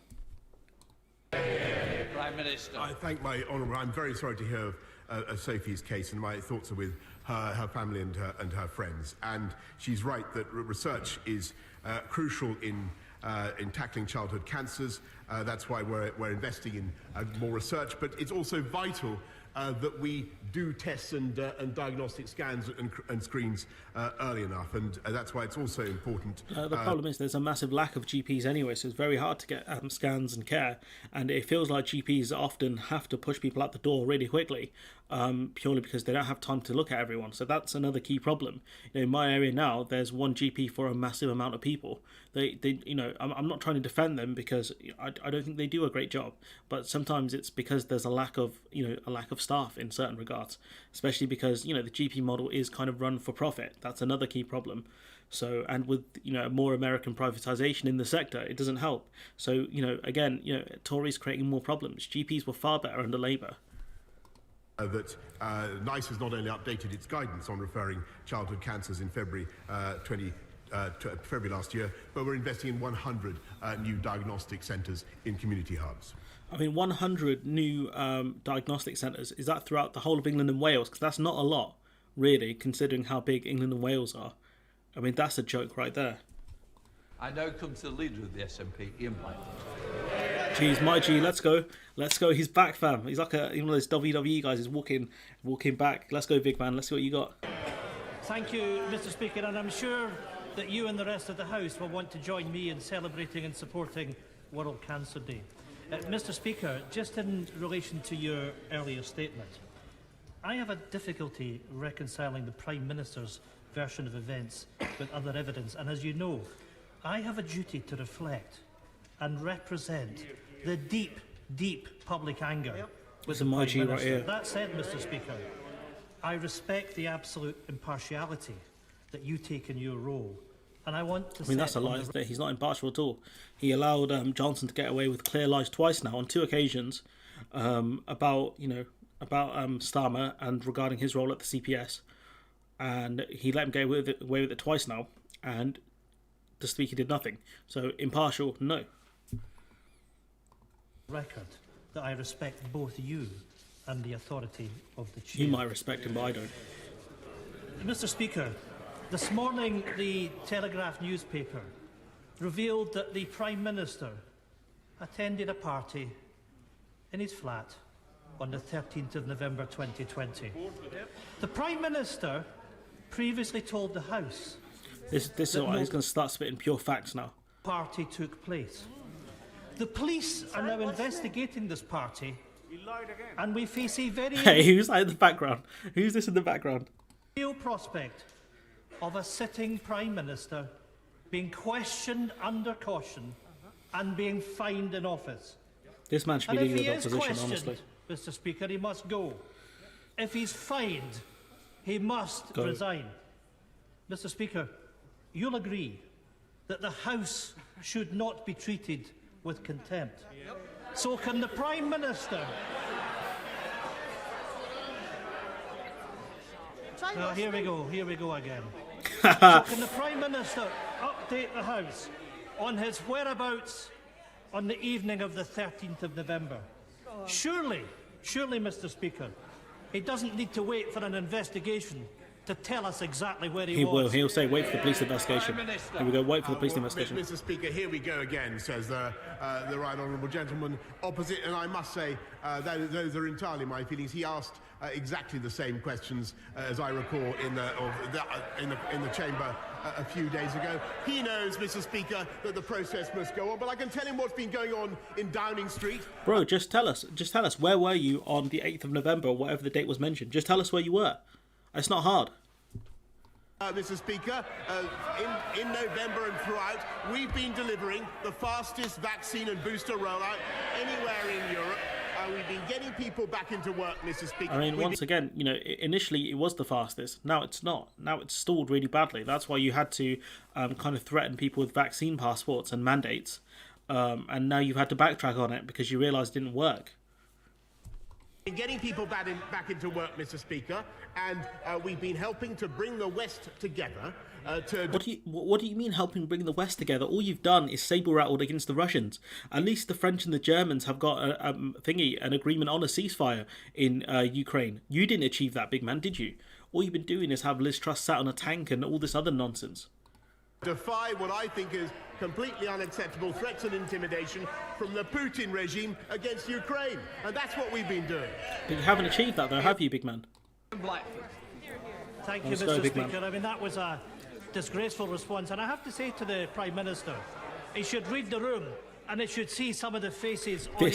Prime Minister. I thank my honourable... I'm very sorry to hear of Sophie's case, and my thoughts are with her family and her friends. And she's right that research is crucial in tackling childhood cancers. That's why we're investing in more research. But it's also vital that we do tests and diagnostic scans and screens early enough, and that's why it's also important. The problem is there's a massive lack of GPs anyway, so it's very hard to get scans and care, and it feels like GPs often have to push people out the door really quickly, purely because they don't have time to look at everyone. So that's another key problem. In my area now, there's one GP for a massive amount of people. I'm not trying to defend them, because I don't think they do a great job, but sometimes it's because there's a lack of staff in certain regards, especially because the GP model is kind of run for profit. That's another key problem. So, and with more American privatization in the sector, it doesn't help. So again, Tories creating more problems. GPs were far better under Labour. That NICE has not only updated its guidance on referring childhood cancers in February last year, but we're investing in 100 new diagnostic centres in community hubs. I mean, 100 new diagnostic centres, is that throughout the whole of England and Wales? Because that's not a lot, really, considering how big England and Wales are. I mean, that's a joke right there. I now come to the leader of the SNP, Ian Blackwood. Jeez, my G, let's go. Let's go. He's back, fam. He's like one of those WWE guys. He's walking back. Let's go, big man. Let's see what you got. Thank you, Mr. Speaker, and I'm sure that you and the rest of the House will want to join me in celebrating and supporting World Cancer Day. Mr. Speaker, just in relation to your earlier statement, I have a difficulty reconciling the Prime Minister's version of events with other evidence, and as you know, I have a duty to reflect and represent the deep, deep public anger with the Prime Minister. Right here. That said, Mr. Speaker, I respect the absolute impartiality that you take in your role. And I want to. I mean, that's a lie. He's not impartial at all. He allowed Johnson to get away with clear lies twice now on 2 occasions about Starmer and regarding his role at the CPS, and he let him get away with it twice now, and the Speaker did nothing. So impartial, no. Record that I respect both you and the authority of the Chair. You might respect him, but I don't. Mr. Speaker. This morning, the Telegraph newspaper revealed that the Prime Minister attended a party in his flat on the 13th of November 2020. The Prime Minister previously told the House This is what he's going to start spitting pure facts now. party took place. The police are now investigating this party, and we face a very Hey, who's that in the background? Who's this in the background? real prospect of a sitting Prime Minister being questioned under caution and being fined in office. This man should be And if leading he the is opposition, questioned, honestly. Mr. Speaker, he must go. If he's fined, he must Go. resign. Mr. Speaker, you'll agree that the House should not be treated with contempt. So can the Prime Minister... here we go again. So can the Prime Minister update the House on his whereabouts on the evening of the 13th of November? Surely, Mr. Speaker, he doesn't need to wait for an investigation to tell us exactly where he was. Will. He'll say, wait for the police investigation. Here we go, wait for the police investigation. Mr. Speaker, here we go again, says the right honourable gentleman opposite, and I must say those are entirely my feelings. He asked exactly the same questions as I recall in the chamber a few days ago. He knows, Mr. Speaker, that the process must go on, but I can tell him what's been going on in Downing Street. Bro, just tell us, where were you on the 8th of November, or whatever the date was mentioned? Just tell us where you were. It's not hard. Mr. Speaker, in November and throughout, we've been delivering the fastest vaccine and booster rollout anywhere in Europe. We've been getting people back into work, Mr. Speaker. I mean, once again, you know, initially it was the fastest. Now it's not. Now it's stalled really badly. That's why you had to kind of threaten people with vaccine passports and mandates. And now you've had to backtrack on it because you realised it didn't work. Been getting people back into work, Mr. Speaker, and we've been helping to bring the West together. What do you mean helping bring the West together? All you've done is saber-rattled against the Russians. At least the French and the Germans have got an agreement on a ceasefire in Ukraine. You didn't achieve that, big man, did you? All you've been doing is have Liz Truss sat on a tank and all this other nonsense. Defy what I think is completely unacceptable threats and intimidation from the Putin regime against Ukraine. And that's what we've been doing. But you haven't achieved that, though, have you, big man? Thank you, Mr. Speaker. I mean, that was a disgraceful response. And I have to say to the Prime Minister, he should read the room and it should see some of the faces on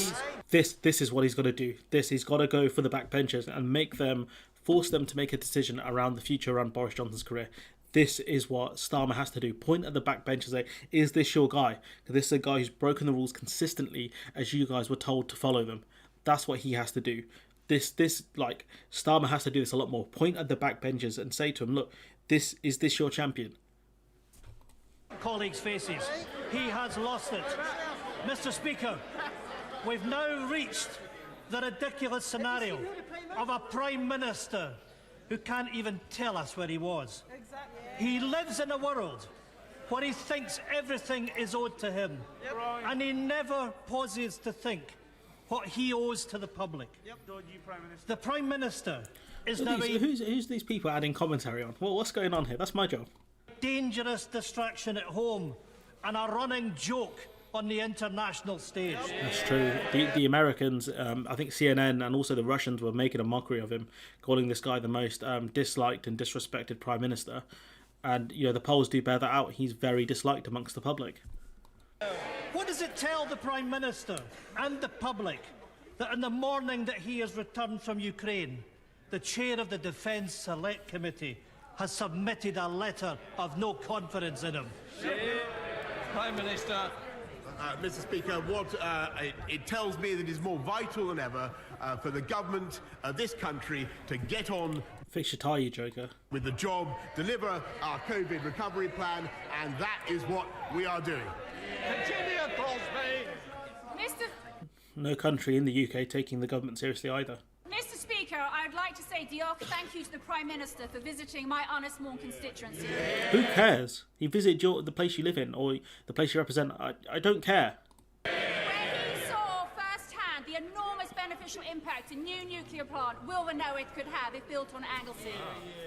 This is what he's got to do. He's got to go for the backbenchers and force them to make a decision around the future around Boris Johnson's career. This is what Starmer has to do. Point at the backbench and say, is this your guy? Because this is a guy who's broken the rules consistently as you guys were told to follow them. That's what he has to do. Starmer has to do this a lot more. Point at the backbenchers and say to him, look, is this your champion? colleagues' faces. He has lost it. Mr. Speaker, we've now reached the ridiculous scenario of a Prime Minister who can't even tell us where he was. He lives in a world where he thinks everything is owed to him, and he never pauses to think what he owes to the public. The Prime Minister is now who's these people adding commentary on? Well, what's going on here? That's my job. Dangerous distraction at home and a running joke on the international stage. That's true. The Americans, I think CNN and also the Russians were making a mockery of him, calling this guy the most disliked and disrespected Prime Minister. And, you know, the polls do bear that out. He's very disliked amongst the public. What does it tell the Prime Minister and the public that in the morning that he has returned from Ukraine, the chair of the Defence Select Committee has submitted a letter of no confidence in him? Prime Minister. Mr. Speaker, it tells me that it is more vital than ever for the government of this country to get on Fix your tie, you joker. With the job, deliver our COVID recovery plan, and that is what we are doing. Continue, Crosby. No country in the UK taking the government seriously either. Mr. Speaker, I'd like to say thank you to the Prime Minister for visiting my Honest Mourne constituency. Who cares? He visited the place you live in or the place you represent. I don't care. Where he saw firsthand the enormous beneficial impact a new nuclear plant will know it could have if built on Anglesey.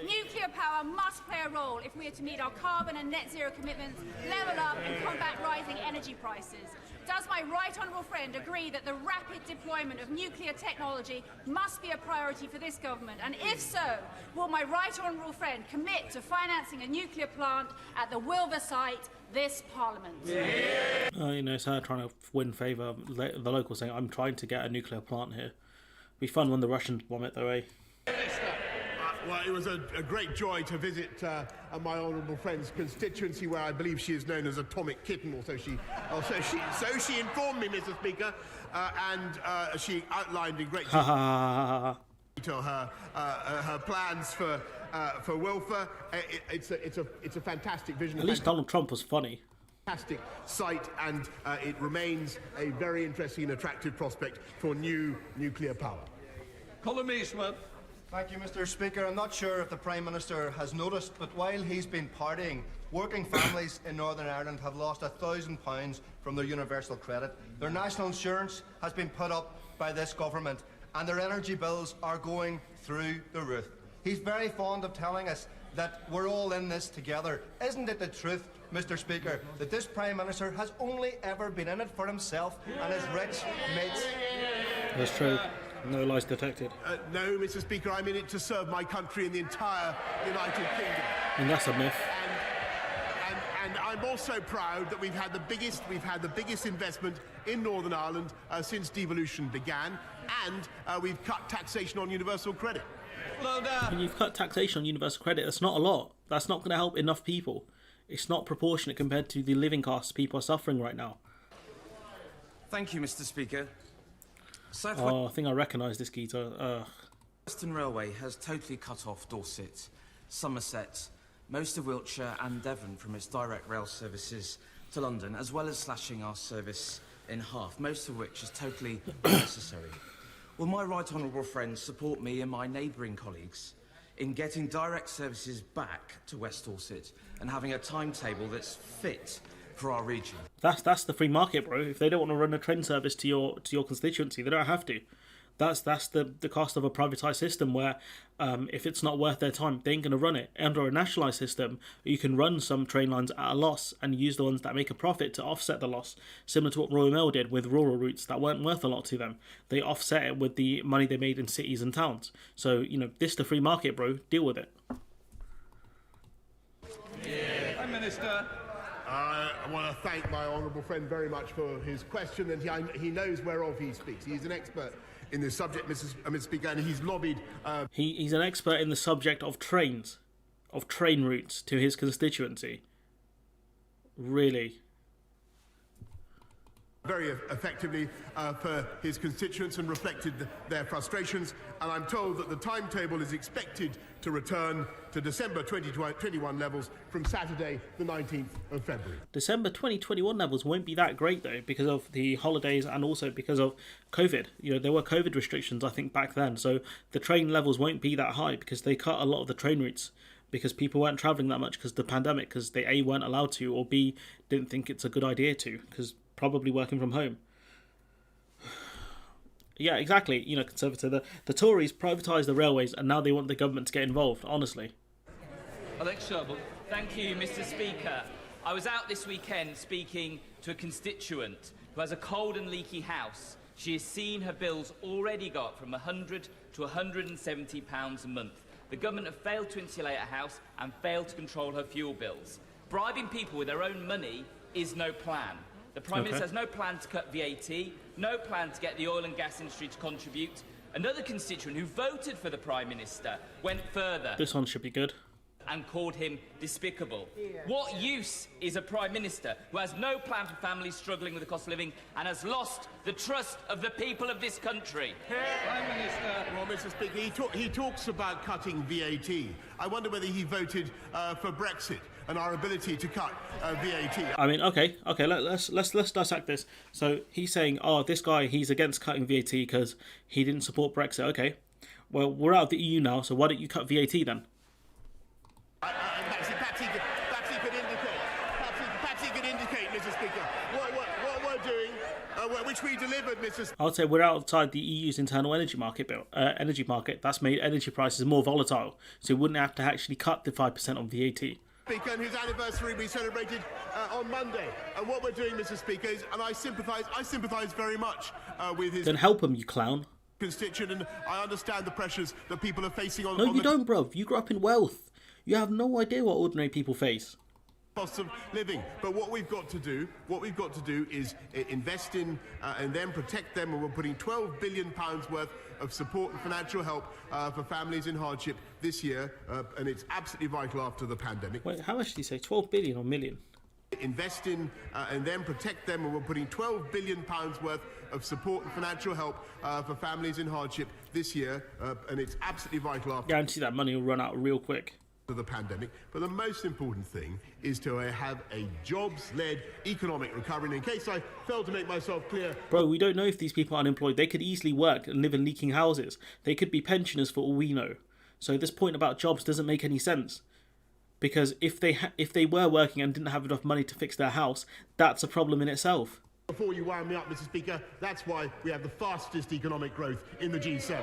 Nuclear power must play a role if we are to meet our carbon and net zero commitments, level up and combat rising energy prices. does my right honourable friend agree that the rapid deployment of nuclear technology must be a priority for this government? And if so, will my right honourable friend commit to financing a nuclear plant at the Wilver site this Parliament? You know, it's her trying to win favour. The locals saying, I'm trying to get a nuclear plant here. Be fun when the Russians bomb it, though, eh? Well, it was a great joy to visit my honourable friend's constituency, where I believe she is known as Atomic Kitten, or so she informed me, Mr. Speaker, and she outlined in great detail her plans for Wilfer. It's a fantastic vision. At least Donald Trump was funny. Fantastic site, and it remains a very interesting and attractive prospect for new nuclear power. Colin Eastman. Thank you, Mr. Speaker. I'm not sure if the Prime Minister has noticed, but while he's been partying, working families in Northern Ireland have lost £1,000 from their universal credit. Their national insurance has been put up by this government, and their energy bills are going through the roof. He's very fond of telling us that we're all in this together. Isn't it the truth, Mr. Speaker, that this Prime Minister has only ever been in it for himself and his rich mates? That's true. No lies detected. No, Mr. Speaker, I'm in it to serve my country and the entire United Kingdom. And that's a myth. And I'm also proud that we've had the biggest investment in Northern Ireland since devolution began, and we've cut taxation on universal credit. When you've cut taxation on universal credit, that's not a lot. That's not going to help enough people. It's not proportionate compared to the living costs people are suffering right now. Thank you, Mr. Speaker. I think I recognise this guitar. Western Railway has totally cut off Dorset, Somerset, most of Wiltshire and Devon from its direct rail services to London, as well as slashing our service in half, most of which is totally unnecessary. Will my right honourable friends support me and my neighbouring colleagues in getting direct services back to West Dorset and having a timetable that's fit for our region? That's the free market, bro. If they don't want to run a train service to your constituency, they don't have to. That's the cost of a privatised system, where if it's not worth their time, they ain't going to run it. Under a nationalised system, you can run some train lines at a loss and use the ones that make a profit to offset the loss, similar to what Royal Mail did with rural routes that weren't worth a lot to them. They offset it with the money they made in cities and towns. So, you know, this is the free market, bro. Deal with it. Prime Minister. I want to thank my honourable friend very much for his question, and he knows whereof he speaks. He's an expert in this subject, Mr. Speaker, and he's lobbied... He's an expert in the subject of trains, of train routes to his constituency. Really? Very effectively for his constituents and reflected their frustrations, and I'm told that the timetable is expected to return to December 2021 levels from Saturday the 19th of February. December 2021 levels won't be that great though, because of the holidays and also because of COVID. You know, there were COVID restrictions I think back then, so the train levels won't be that high because they cut a lot of the train routes because people weren't travelling that much because of the pandemic, because they A, weren't allowed to, or B, didn't think it's a good idea to, because probably working from home. Yeah, exactly. You know, Conservative. The Tories privatised the railways and now they want the government to get involved, honestly. Alex Sherbel. Thank you, Mr. Speaker. I was out this weekend speaking to a constituent who has a cold and leaky house. She has seen her bills already go up from £100 to £170 a month. The government have failed to insulate her house and failed to control her fuel bills. Bribing people with their own money is no plan. The Prime Minister has no plan to cut VAT, no plan to get the oil and gas industry to contribute. Another constituent who voted for the Prime Minister went further. This one should be good. And called him despicable. What use is a Prime Minister who has no plan for families struggling with the cost of living and has lost the trust of the people of this country? Prime Minister. Well, Mr. Speaker, he talks about cutting VAT. I wonder whether he voted for Brexit and our ability to cut VAT. I mean, okay, let's dissect this. So he's saying, oh, this guy, he's against cutting VAT because he didn't support Brexit. Okay, well, we're out of the EU now, so why don't you cut VAT then? Perhaps he could indicate, Mr. Speaker, what we're doing, which we delivered, Mr. I would say we're outside the EU's internal energy market. That's made energy prices more volatile, so you wouldn't have to actually cut the 5% on VAT. Speaker, and whose anniversary we celebrated on Monday. And what we're doing, Mr. Speaker, is, and I sympathise very much with his... Then help him, you clown. ...constituent, and I understand the pressures that people are facing on... No, you don't, bruv. You grew up in wealth. You have no idea what ordinary people face. Costs of living, but what we've got to do is invest in and then protect them, and we're putting £12 billion worth of support and financial help for families in hardship this year, and it's absolutely vital after the pandemic. Wait, how much did you say? 12 billion or million? Invest in and then protect them, and we're putting £12 billion worth of support and financial help for families in hardship this year, and it's absolutely vital after... Guarantee that money will run out real quick. ...the pandemic, but the most important thing is to have a jobs-led economic recovery. And in case I failed to make myself clear... Bro, we don't know if these people are unemployed. They could easily work and live in leaking houses. They could be pensioners for all we know. So this point about jobs doesn't make any sense. Because if they were working and didn't have enough money to fix their house, that's a problem in itself. Before you wound me up, Mr. Speaker, that's why we have the fastest economic growth in the G7.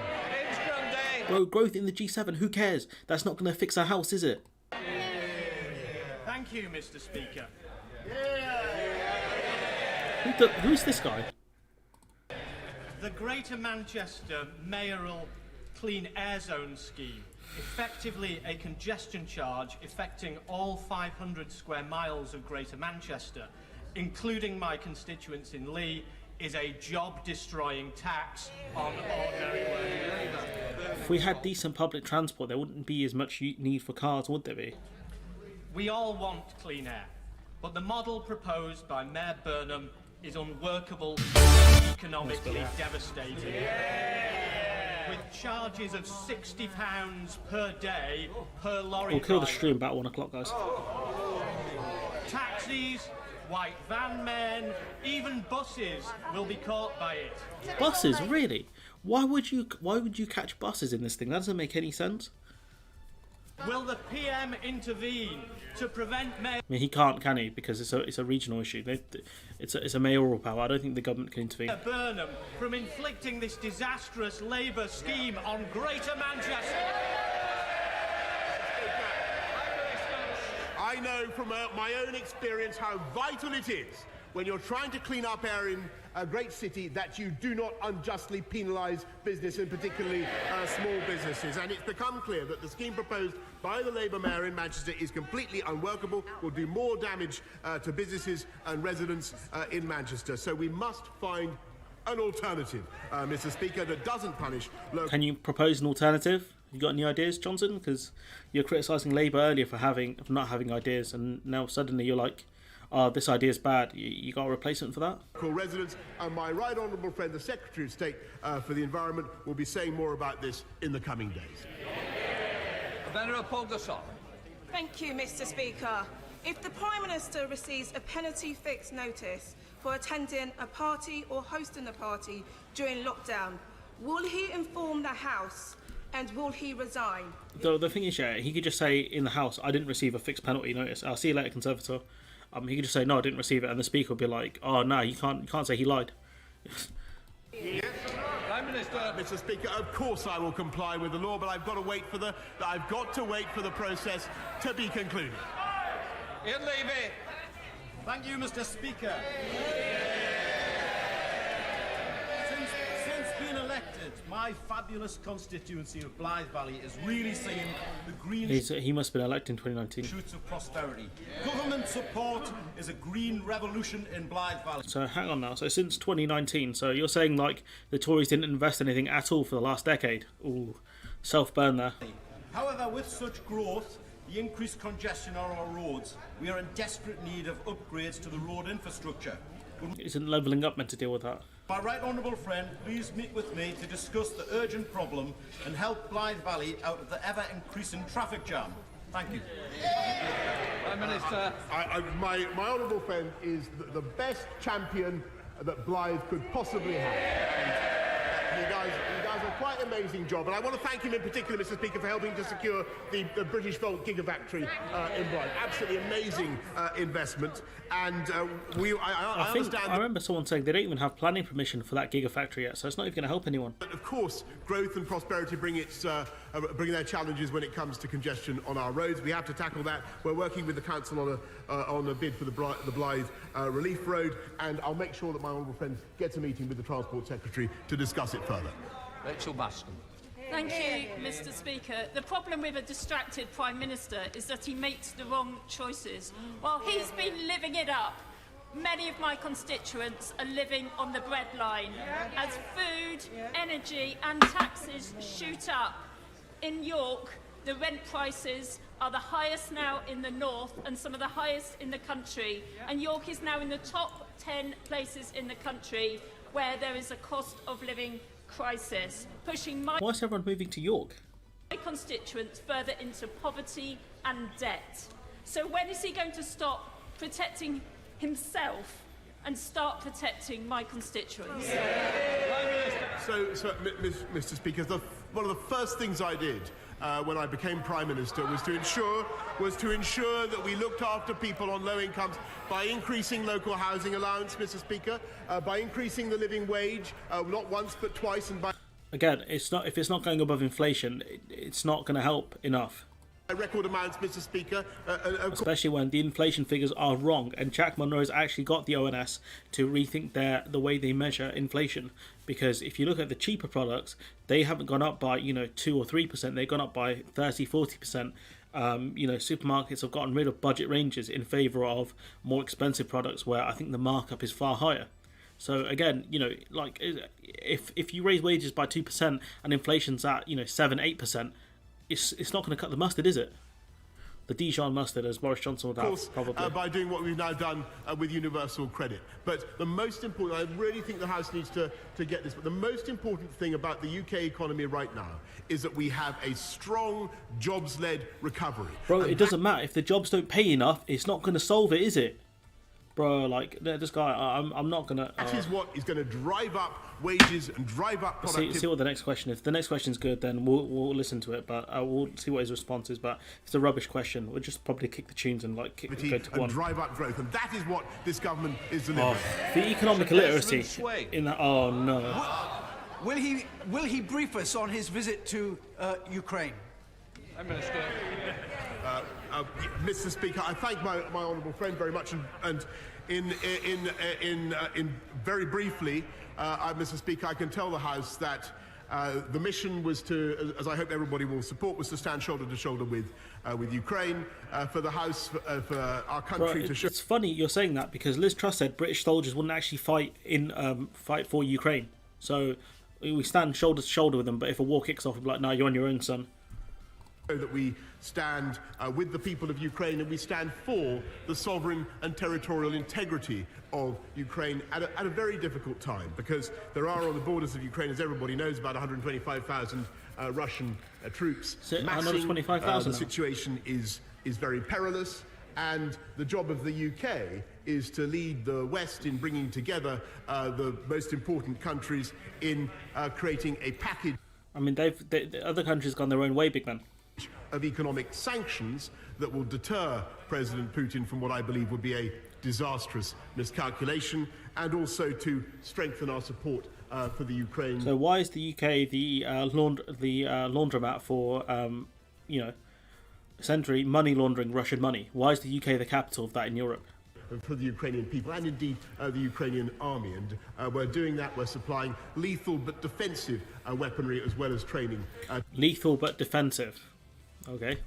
Bro, growth in the G7, who cares? That's not going to fix our house, is it? Thank you, Mr. Speaker. Who's this guy? The Greater Manchester Mayoral Clean Air Zone scheme, effectively a congestion charge affecting all 500 square miles of Greater Manchester, including my constituents in Lee, is a job-destroying tax on ordinary working labour. If we had decent public transport, there wouldn't be as much need for cars, would there be? We all want clean air, but the model proposed by Mayor Burnham is unworkable, economically devastating. With charges of £60 per day per lorry We'll kill the driver. stream about 1 o'clock, guys. Taxis, white van men, even buses will be caught by it. Buses, really? Why would you catch buses in this thing? That doesn't make any sense. Will the PM intervene to prevent mayor... I mean, he can't, can he? Because it's a regional issue. It's a mayoral power. I don't think the government can intervene. Burnham from inflicting this disastrous Labour scheme on Greater Manchester? I know from my own experience how vital it is when you're trying to clean up air in a great city that you do not unjustly penalise business, and particularly small businesses. And it's become clear that the scheme proposed by the Labour Mayor in Manchester is completely unworkable, will do more damage to businesses and residents in Manchester. So we must find an alternative, Mr. Speaker, that doesn't punish local... Can you propose an alternative? You got any ideas, Johnson? Because you're criticising Labour earlier for not having ideas, and now suddenly you're like, oh, this idea is bad. You got a replacement for that? Residents, and my right honourable friend, the Secretary of State for the Environment, will be saying more about this in the coming days. Thank you, Mr. Speaker. If the Prime Minister receives a penalty fixed notice for attending a party or hosting a party during lockdown, will he inform the House and will he resign? The thing is, yeah, he could just say in the House, I didn't receive a fixed penalty notice. I'll see you later, Conservator. He could just say, no, I didn't receive it, and the Speaker would be like, oh, no, you can't say he lied. Prime Minister. Mr. Speaker, of course I will comply with the law, but I've got to wait for the process to be concluded. Ian Levy. Thank you, Mr. Speaker. Since being elected, my fabulous constituency of Blythe Valley is really seeing the green He must have been elected in 2019. shoots of prosperity. Government support is a green revolution in Blythe Valley. So hang on now. So since 2019, so you're saying like the Tories didn't invest anything at all for the last decade? Ooh, self-burn there. However, with such growth, the increased congestion on our roads, we are in desperate need of upgrades to the road infrastructure. Isn't levelling up meant to deal with that? My right honourable friend, please meet with me to discuss the urgent problem and help Blythe Valley out of the ever-increasing traffic jam. Thank you. Prime Minister. My honourable friend is the best champion that Blythe could possibly have. And he does does a quite amazing job, and I want to thank him in particular, Mr. Speaker, for helping to secure the British Volt Gigafactory in Brighton. Absolutely amazing investment, and I understand. I remember someone saying they don't even have planning permission for that gigafactory yet, so it's not even going to help anyone. But of course, growth and prosperity bring their challenges when it comes to congestion on our roads. We have to tackle that. We're working with the council on a bid for the Blythe Relief Road, and I'll make sure that my honourable friend gets a meeting with the Transport Secretary to discuss it further. Rachel Baston. Thank you, Mr. Speaker. The problem with a distracted Prime Minister is that he makes the wrong choices. While he's been living it up, many of my constituents are living on the breadline as food, energy and taxes shoot up. In York, the rent prices are the highest now in the north and some of the highest in the country. And York is now in the top 10 places in the country where there is a cost of living crisis, pushing my Why is everyone moving to York? constituents further into poverty and debt. So when is he going to stop protecting himself and start protecting my constituents? So, Mr. Speaker, one of the first things I did when I became Prime Minister was to ensure that we looked after people on low incomes by increasing local housing allowance, Mr. Speaker, by increasing the living wage, not once but twice, and by... Again, if it's not going above inflation, it's not going to help enough. Record amounts, Mr. Speaker. Especially when the inflation figures are wrong, and Jack Monroe's actually got the ONS to rethink the way they measure inflation. Because if you look at the cheaper products, they haven't gone up by 2 or 3%. They've gone up by 30-40%. Supermarkets have gotten rid of budget ranges in favour of more expensive products, where I think the markup is far higher. So again, if you raise wages by 2% and inflation's at 7-8%. It's not going to cut the mustard, is it? The Dijon mustard, as Boris Johnson would have, probably. By doing what we've now done with universal credit. But the most important, I really think the House needs to get this, but the most important thing about the UK economy right now is that we have a strong jobs-led recovery. Bro, it doesn't matter. If the jobs don't pay enough, it's not going to solve it, is it? Bro, this guy, I'm not going to... That is what is going to drive up wages and drive up productivity. See what the next question is. If the next question is good, then we'll listen to it, but we'll see what his response is. But if it's a rubbish question, we'll just probably kick the tunes and go to one. Drive up growth, and that is what this government is delivering. The economic illiteracy in that. Oh no. Will he brief us on his visit to Ukraine? Minister. Mr. Speaker, I thank my honourable friend very much, and in very briefly, Mr. Speaker, I can tell the House that the mission was to, as I hope everybody will support, was to stand shoulder to shoulder with Ukraine, for the House, for our country to show. It's funny you're saying that, because Liz Truss said British soldiers wouldn't actually fight for Ukraine. So we stand shoulder to shoulder with them, but if a war kicks off, we'll be like, no, you're on your own, son. That we stand with the people of Ukraine, and we stand for the sovereign and territorial integrity of Ukraine at a very difficult time, because there are on the borders of Ukraine, as everybody knows, about 125,000 Russian troops massing. 25,000. The situation is very perilous, and the job of the UK is to lead the West in bringing together the most important countries in creating a package. I mean, the other countries gone their own way, big man. Of economic sanctions that will deter President Putin from what I believe would be a disastrous miscalculation, and also to strengthen our support for the Ukraine. So why is the UK the laundromat for essentially money laundering Russian money? Why is the UK the capital of that in Europe? For the Ukrainian people, and indeed the Ukrainian army, and we're doing that. We're supplying lethal but defensive weaponry, as well as training. Lethal but defensive. Okay.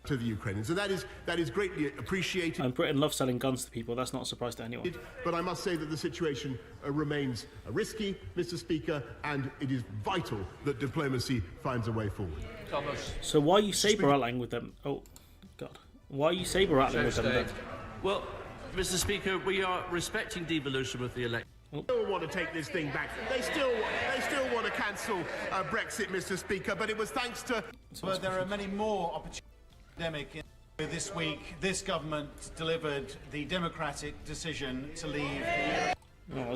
To the Ukrainians, and that is greatly appreciated. And Britain loves selling guns to people. That's not a surprise to anyone. But I must say that the situation remains risky, Mr. Speaker, and it is vital that diplomacy finds a way forward. Thomas. So why are you saber-rattling with them? Oh, God. Why are you saber-rattling with them then? Well, Mr. Speaker, we are respecting devolution with the election. They still want to take this thing back. They still want to cancel Brexit, Mr. Speaker. But it was thanks to. But there are many more opportunities. This week, this government delivered the democratic decision to leave the And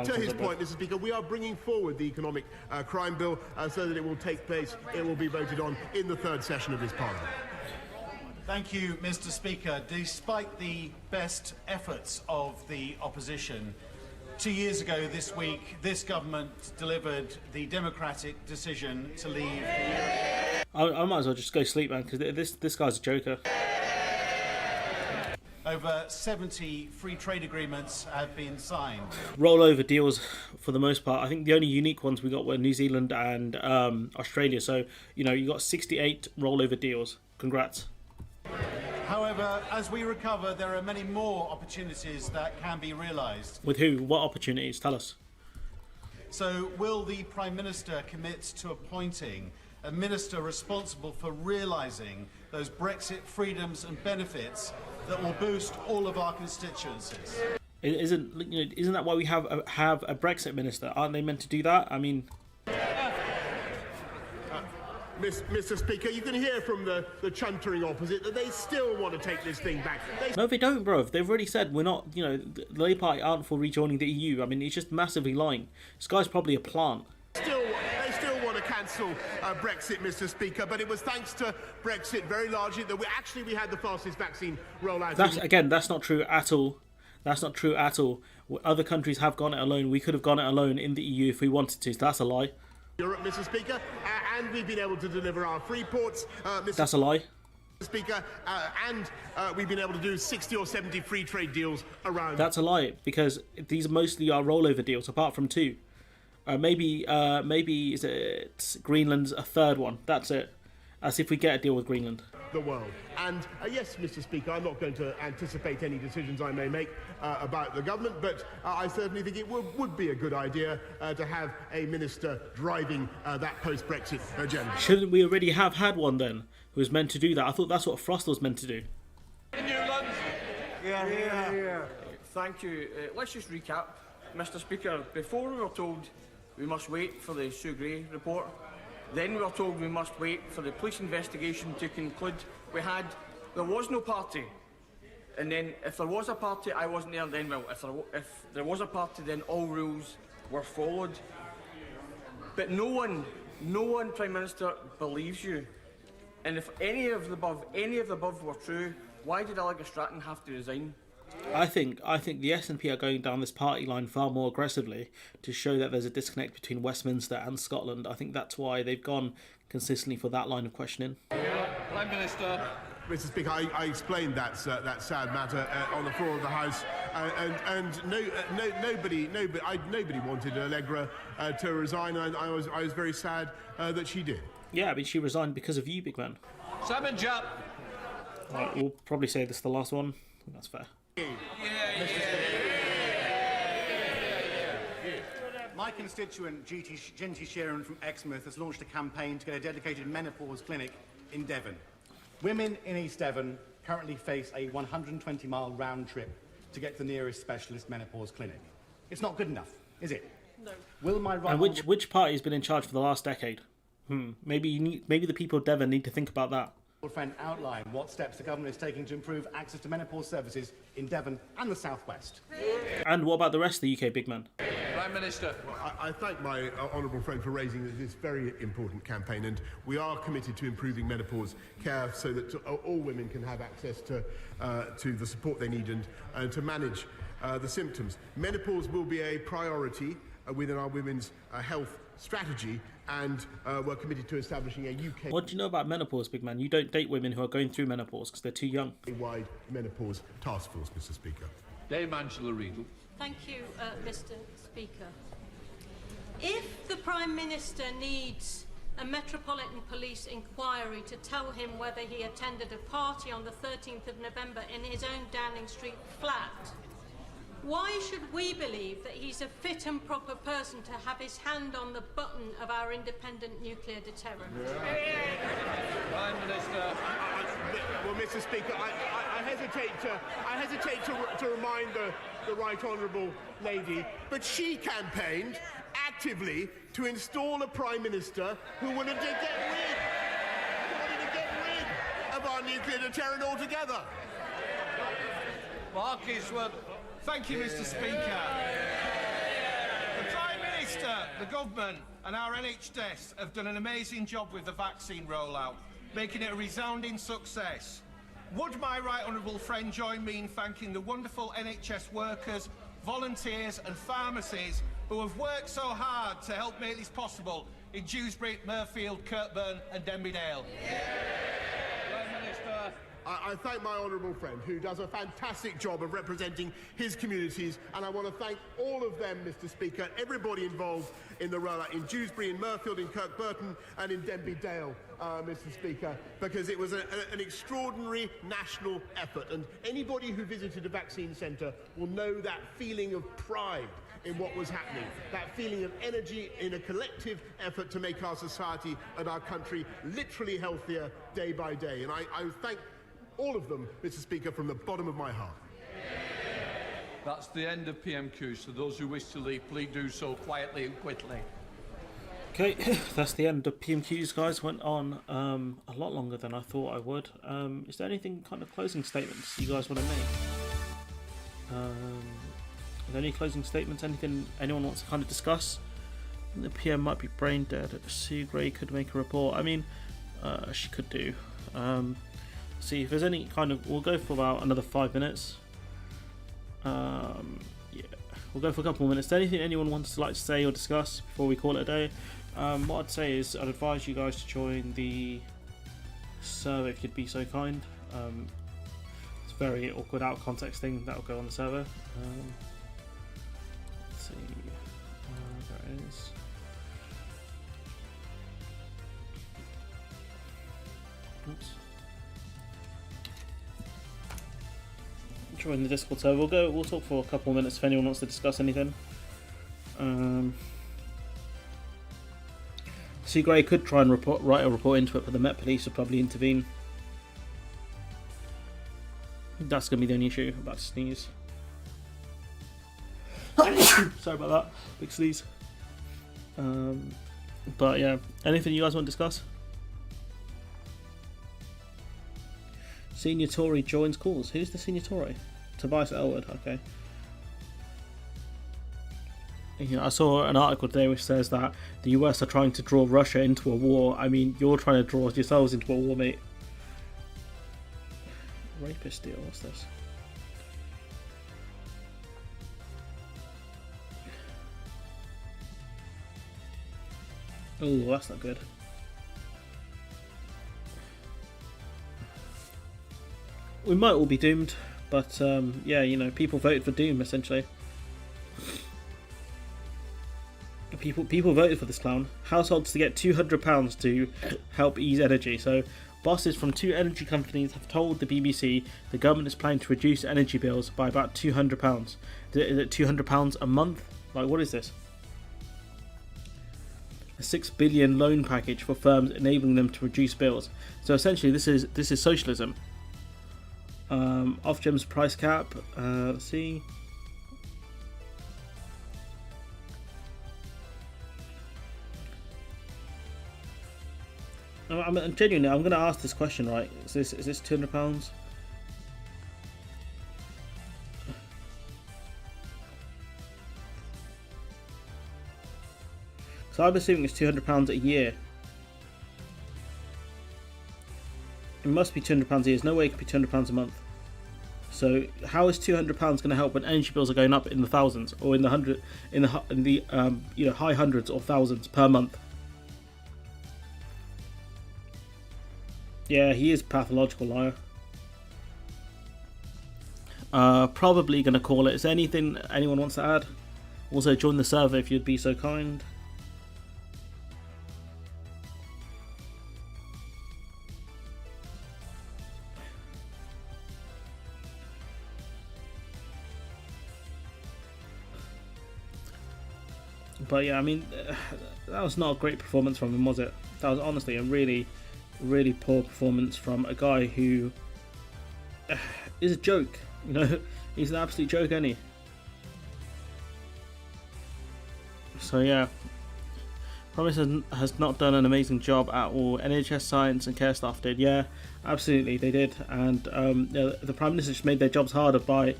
to his point, Mr. Speaker, we are bringing forward the economic crime bill so that it will take place, it will be voted on in the third session of this Parliament. Thank you, Mr. Speaker. Despite the best efforts of the opposition, 2 years ago this week, this government delivered the democratic decision to leave the I might as well just go sleep, man, because this guy's a joker. Over 70 free trade agreements have been signed. Rollover deals for the most part. I think the only unique ones we got were New Zealand and Australia. So, you know, you got 68 rollover deals. Congrats. However, as we recover, there are many more opportunities that can be realised. With who? What opportunities? Tell us. So, will the Prime Minister commit to appointing a minister responsible for realising those Brexit freedoms and benefits that will boost all of our constituencies? Isn't that why we have a Brexit minister? Aren't they meant to do that? I mean, Mr. Speaker, you can hear from the chuntering opposite that they still want to take this thing back. no, they don't, bro. They've already said we're not. You know, the Labour Party aren't for rejoining the EU. I mean, it's just massively lying. This guy's probably a plant. They still want to cancel Brexit, Mr. Speaker, but it was thanks to Brexit very largely that we had the fastest vaccine rollout. That's not true at all. That's not true at all. Other countries have gone it alone. We could have gone it alone in the EU if we wanted to. So that's a lie. Europe, Mr. Speaker, and we've been able to deliver our free ports. That's a lie. Speaker, and we've been able to do 60 or 70 free trade deals around. That's a lie, because these mostly are rollover deals, apart from two. Maybe is it Greenland's a third one. That's it. As if we get a deal with Greenland. The world. And yes, Mr. Speaker, I'm not going to anticipate any decisions I may make about the government, but I certainly think it would be a good idea to have a minister driving that post-Brexit agenda. Shouldn't we already have had one then, who was meant to do that? I thought that's what Frost was meant to do. Yeah. Thank you. Let's just recap, Mr. Speaker. Before we were told we must wait for the Sue Gray report, then we were told we must wait for the police investigation to conclude. There was no party, and then if there was a party, I wasn't there. Then, well, if there was a party, then all rules were followed. But no one, Prime Minister, believes you. And if any of the above were true, why did Allegra Stratton have to resign? I think the SNP are going down this party line far more aggressively to show that there's a disconnect between Westminster and Scotland. I think that's why they've gone consistently for that line of questioning. Prime Minister. Mr. Speaker, I explained that sad matter on the floor of the House, and nobody wanted Allegra to resign. I was very sad that she did. Yeah, but she resigned because of you, big man. Simon Jupp. Right, we'll probably say this is the last one. I think that's fair. My constituent, Genty Sharon from Exmouth, has launched a campaign to get a dedicated menopause clinic in Devon. Women in East Devon currently face a 120-mile round trip to get to the nearest specialist menopause clinic. It's not good enough, is it? No. Will my right... And which party has been in charge for the last decade? Maybe the people of Devon need to think about that. Friend outline what steps the government is taking to improve access to menopause services in Devon and the South West. And what about the rest of the UK, big man? Prime Minister. I thank my honourable friend for raising this very important campaign, and we are committed to improving menopause care so that all women can have access to the support they need and to manage the symptoms. Menopause will be a priority within our women's health strategy, and we're committed to establishing a UK... What do you know about menopause, big man? You don't date women who are going through menopause because they're too young. A wide menopause task force, Mr. Speaker. Dame Angela Riedel. Thank you, Mr. Speaker. If the Prime Minister needs a Metropolitan Police inquiry to tell him whether he attended a party on the 13th of November in his own Downing Street flat, why should we believe that he's a fit and proper person to have his hand on the button of our independent nuclear deterrent? Prime Minister. Well, Mr. Speaker, I hesitate to remind the right honourable lady, but she campaigned actively to install a Prime Minister who wanted to get rid of our nuclear deterrent altogether. Mark Isworth. Thank you, Mr. Speaker. Minister, the government and our NHS have done an amazing job with the vaccine rollout, making it a resounding success. Would my right honourable friend join me in thanking the wonderful NHS workers, volunteers and pharmacies who have worked so hard to help make this possible in Dewsbury, Murfield, Kirkburn and Denbydale? I thank my honourable friend, who does a fantastic job of representing his communities, and I want to thank all of them, Mr Speaker, everybody involved in the rollout in Dewsbury, in Murfield, in Kirkburton and in Denbydale, Mr Speaker, because it was an extraordinary national effort, and anybody who visited a vaccine centre will know that feeling of pride in what was happening, that feeling of energy in a collective effort to make our society and our country literally healthier day by day. And I thank all of them, Mr Speaker, from the bottom of my heart. That's the end of PMQs. So those who wish to leave, please do so quietly and quickly. Okay, that's the end of PMQs, guys. Went on a lot longer than I thought I would. Is there anything kind of closing statements you guys want to make? Are there any closing statements? Anything anyone wants to kind of discuss? The PM might be brain dead. Sue Gray could make a report. I mean, she could do. See if there's any kind of. We'll go for about another 5 minutes. Yeah, we'll go for a couple more minutes. Is there anything anyone wants to say or discuss before we call it a day? What I'd say is I'd advise you guys to join the server if you'd be so kind. It's a very awkward out of context thing that'll go on the server. Let's see. There it is. Oops. Join the Discord server. We'll talk for a couple of minutes if anyone wants to discuss anything. Sue Gray could try and write a report into it, but the Met Police will probably intervene. That's going to be the only issue. I'm about to sneeze. Sorry about that. Big sneeze. But yeah, anything you guys want to discuss? Senior Tory joins calls. Who's the senior Tory? Tobias Elwood, okay. I saw an article today which says that the US are trying to draw Russia into a war. I mean, you're trying to draw yourselves into a war, mate. Rapist deal, what's this? Oh, that's not good. We might all be doomed, but yeah, people voted for doom essentially. People voted for this clown. Households to get £200 to help ease energy. So, bosses from 2 energy companies have told the BBC the government is planning to reduce energy bills by about £200. Is it £200 a month? Like, what is this? A $6 billion loan package for firms, enabling them to reduce bills. So essentially, this is socialism. Ofgem's price cap. Let's see. I'm genuinely. I'm going to ask this question. Right? Is this £200? So I'm assuming it's £200 a year. It must be £200 a year. There's no way it could be £200 a month. So how is £200 going to help when energy bills are going up in the thousands or in the high hundreds or thousands per month? Yeah, he is a pathological liar. Probably going to call it. Is there anything anyone wants to add? Also, join the server if you'd be so kind. But yeah, I mean, that was not a great performance from him, was it? That was honestly a really, really poor performance from a guy who is a joke. He's an absolute joke, isn't he? So yeah, Promise has not done an amazing job at all. NHS science and care staff did, yeah, absolutely they did, and the Prime Minister just made their jobs harder by,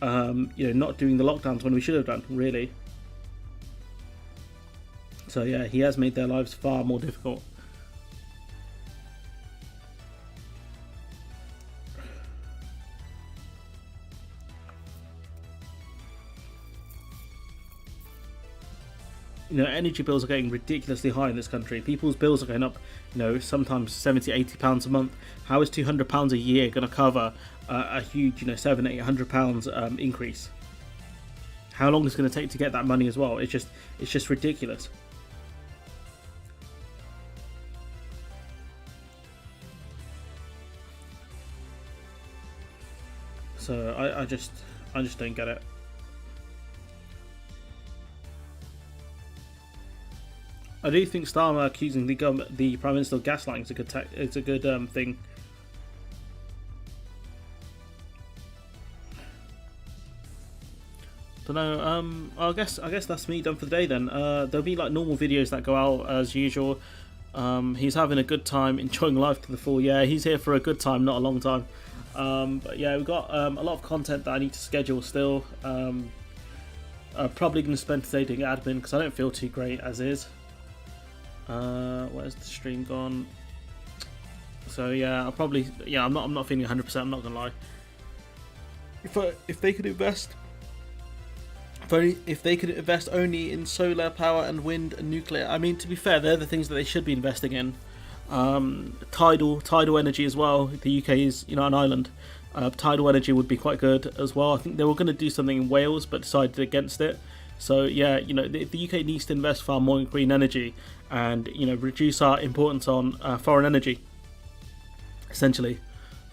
not doing the lockdowns when we should have done, really. So yeah, he has made their lives far more difficult. You know, energy bills are getting ridiculously high in this country. People's bills are going up, you know, sometimes 70, 80 pounds a month. How is 200 pounds a year going to cover a huge, you know, 700, 800 pounds increase? How long is it going to take to get that money as well? It's just ridiculous. So I just don't get it. I do think Starmer accusing the Prime Minister of gaslighting is a good thing. Don't know. I guess that's me done for the day then. There'll be like normal videos that go out as usual. He's having a good time, enjoying life to the full. Yeah, he's here for a good time, not a long time. But yeah, we've got a lot of content that I need to schedule still. I'm probably going to spend today doing admin because I don't feel too great as is. Where's the stream gone? So yeah, I'm not feeling 100%. I'm not gonna lie. If they could invest, if they could invest only in solar power and wind and nuclear. I mean, to be fair, they're the things that they should be investing in. Tidal energy as well. The UK is, you know, an island. Tidal energy would be quite good as well. I think they were going to do something in Wales, but decided against it. So yeah, you know, the UK needs to invest far more in green energy and, you know, reduce our importance on foreign energy, essentially.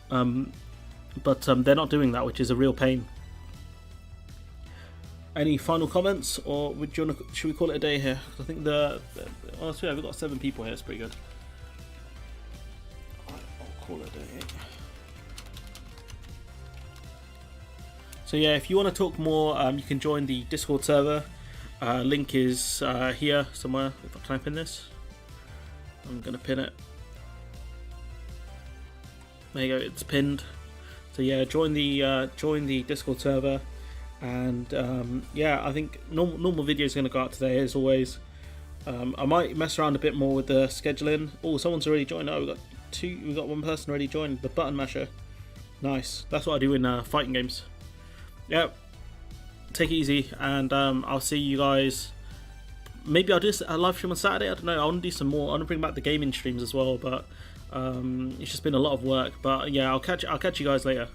But they're not doing that, which is a real pain. Any final comments, or should we call it a day here? I think honestly, we've got 7 people here. It's pretty good. I'll call it a day. So yeah, if you want to talk more, you can join the Discord server. Link is here somewhere. If I can pin this, I'm gonna pin it. There you go, it's pinned. So yeah, join the Discord server, and yeah, I think normal videos are gonna go out today as always. I might mess around a bit more with the scheduling. Oh, someone's already joined. Oh, we've got one person already joined. The button masher. Nice. That's what I do in fighting games. Yep. Take it easy, and I'll see you guys. Maybe I'll do a live stream on Saturday. I don't know. I want to do some more. I want to bring back the gaming streams as well, but it's just been a lot of work. But yeah, I'll catch you guys later.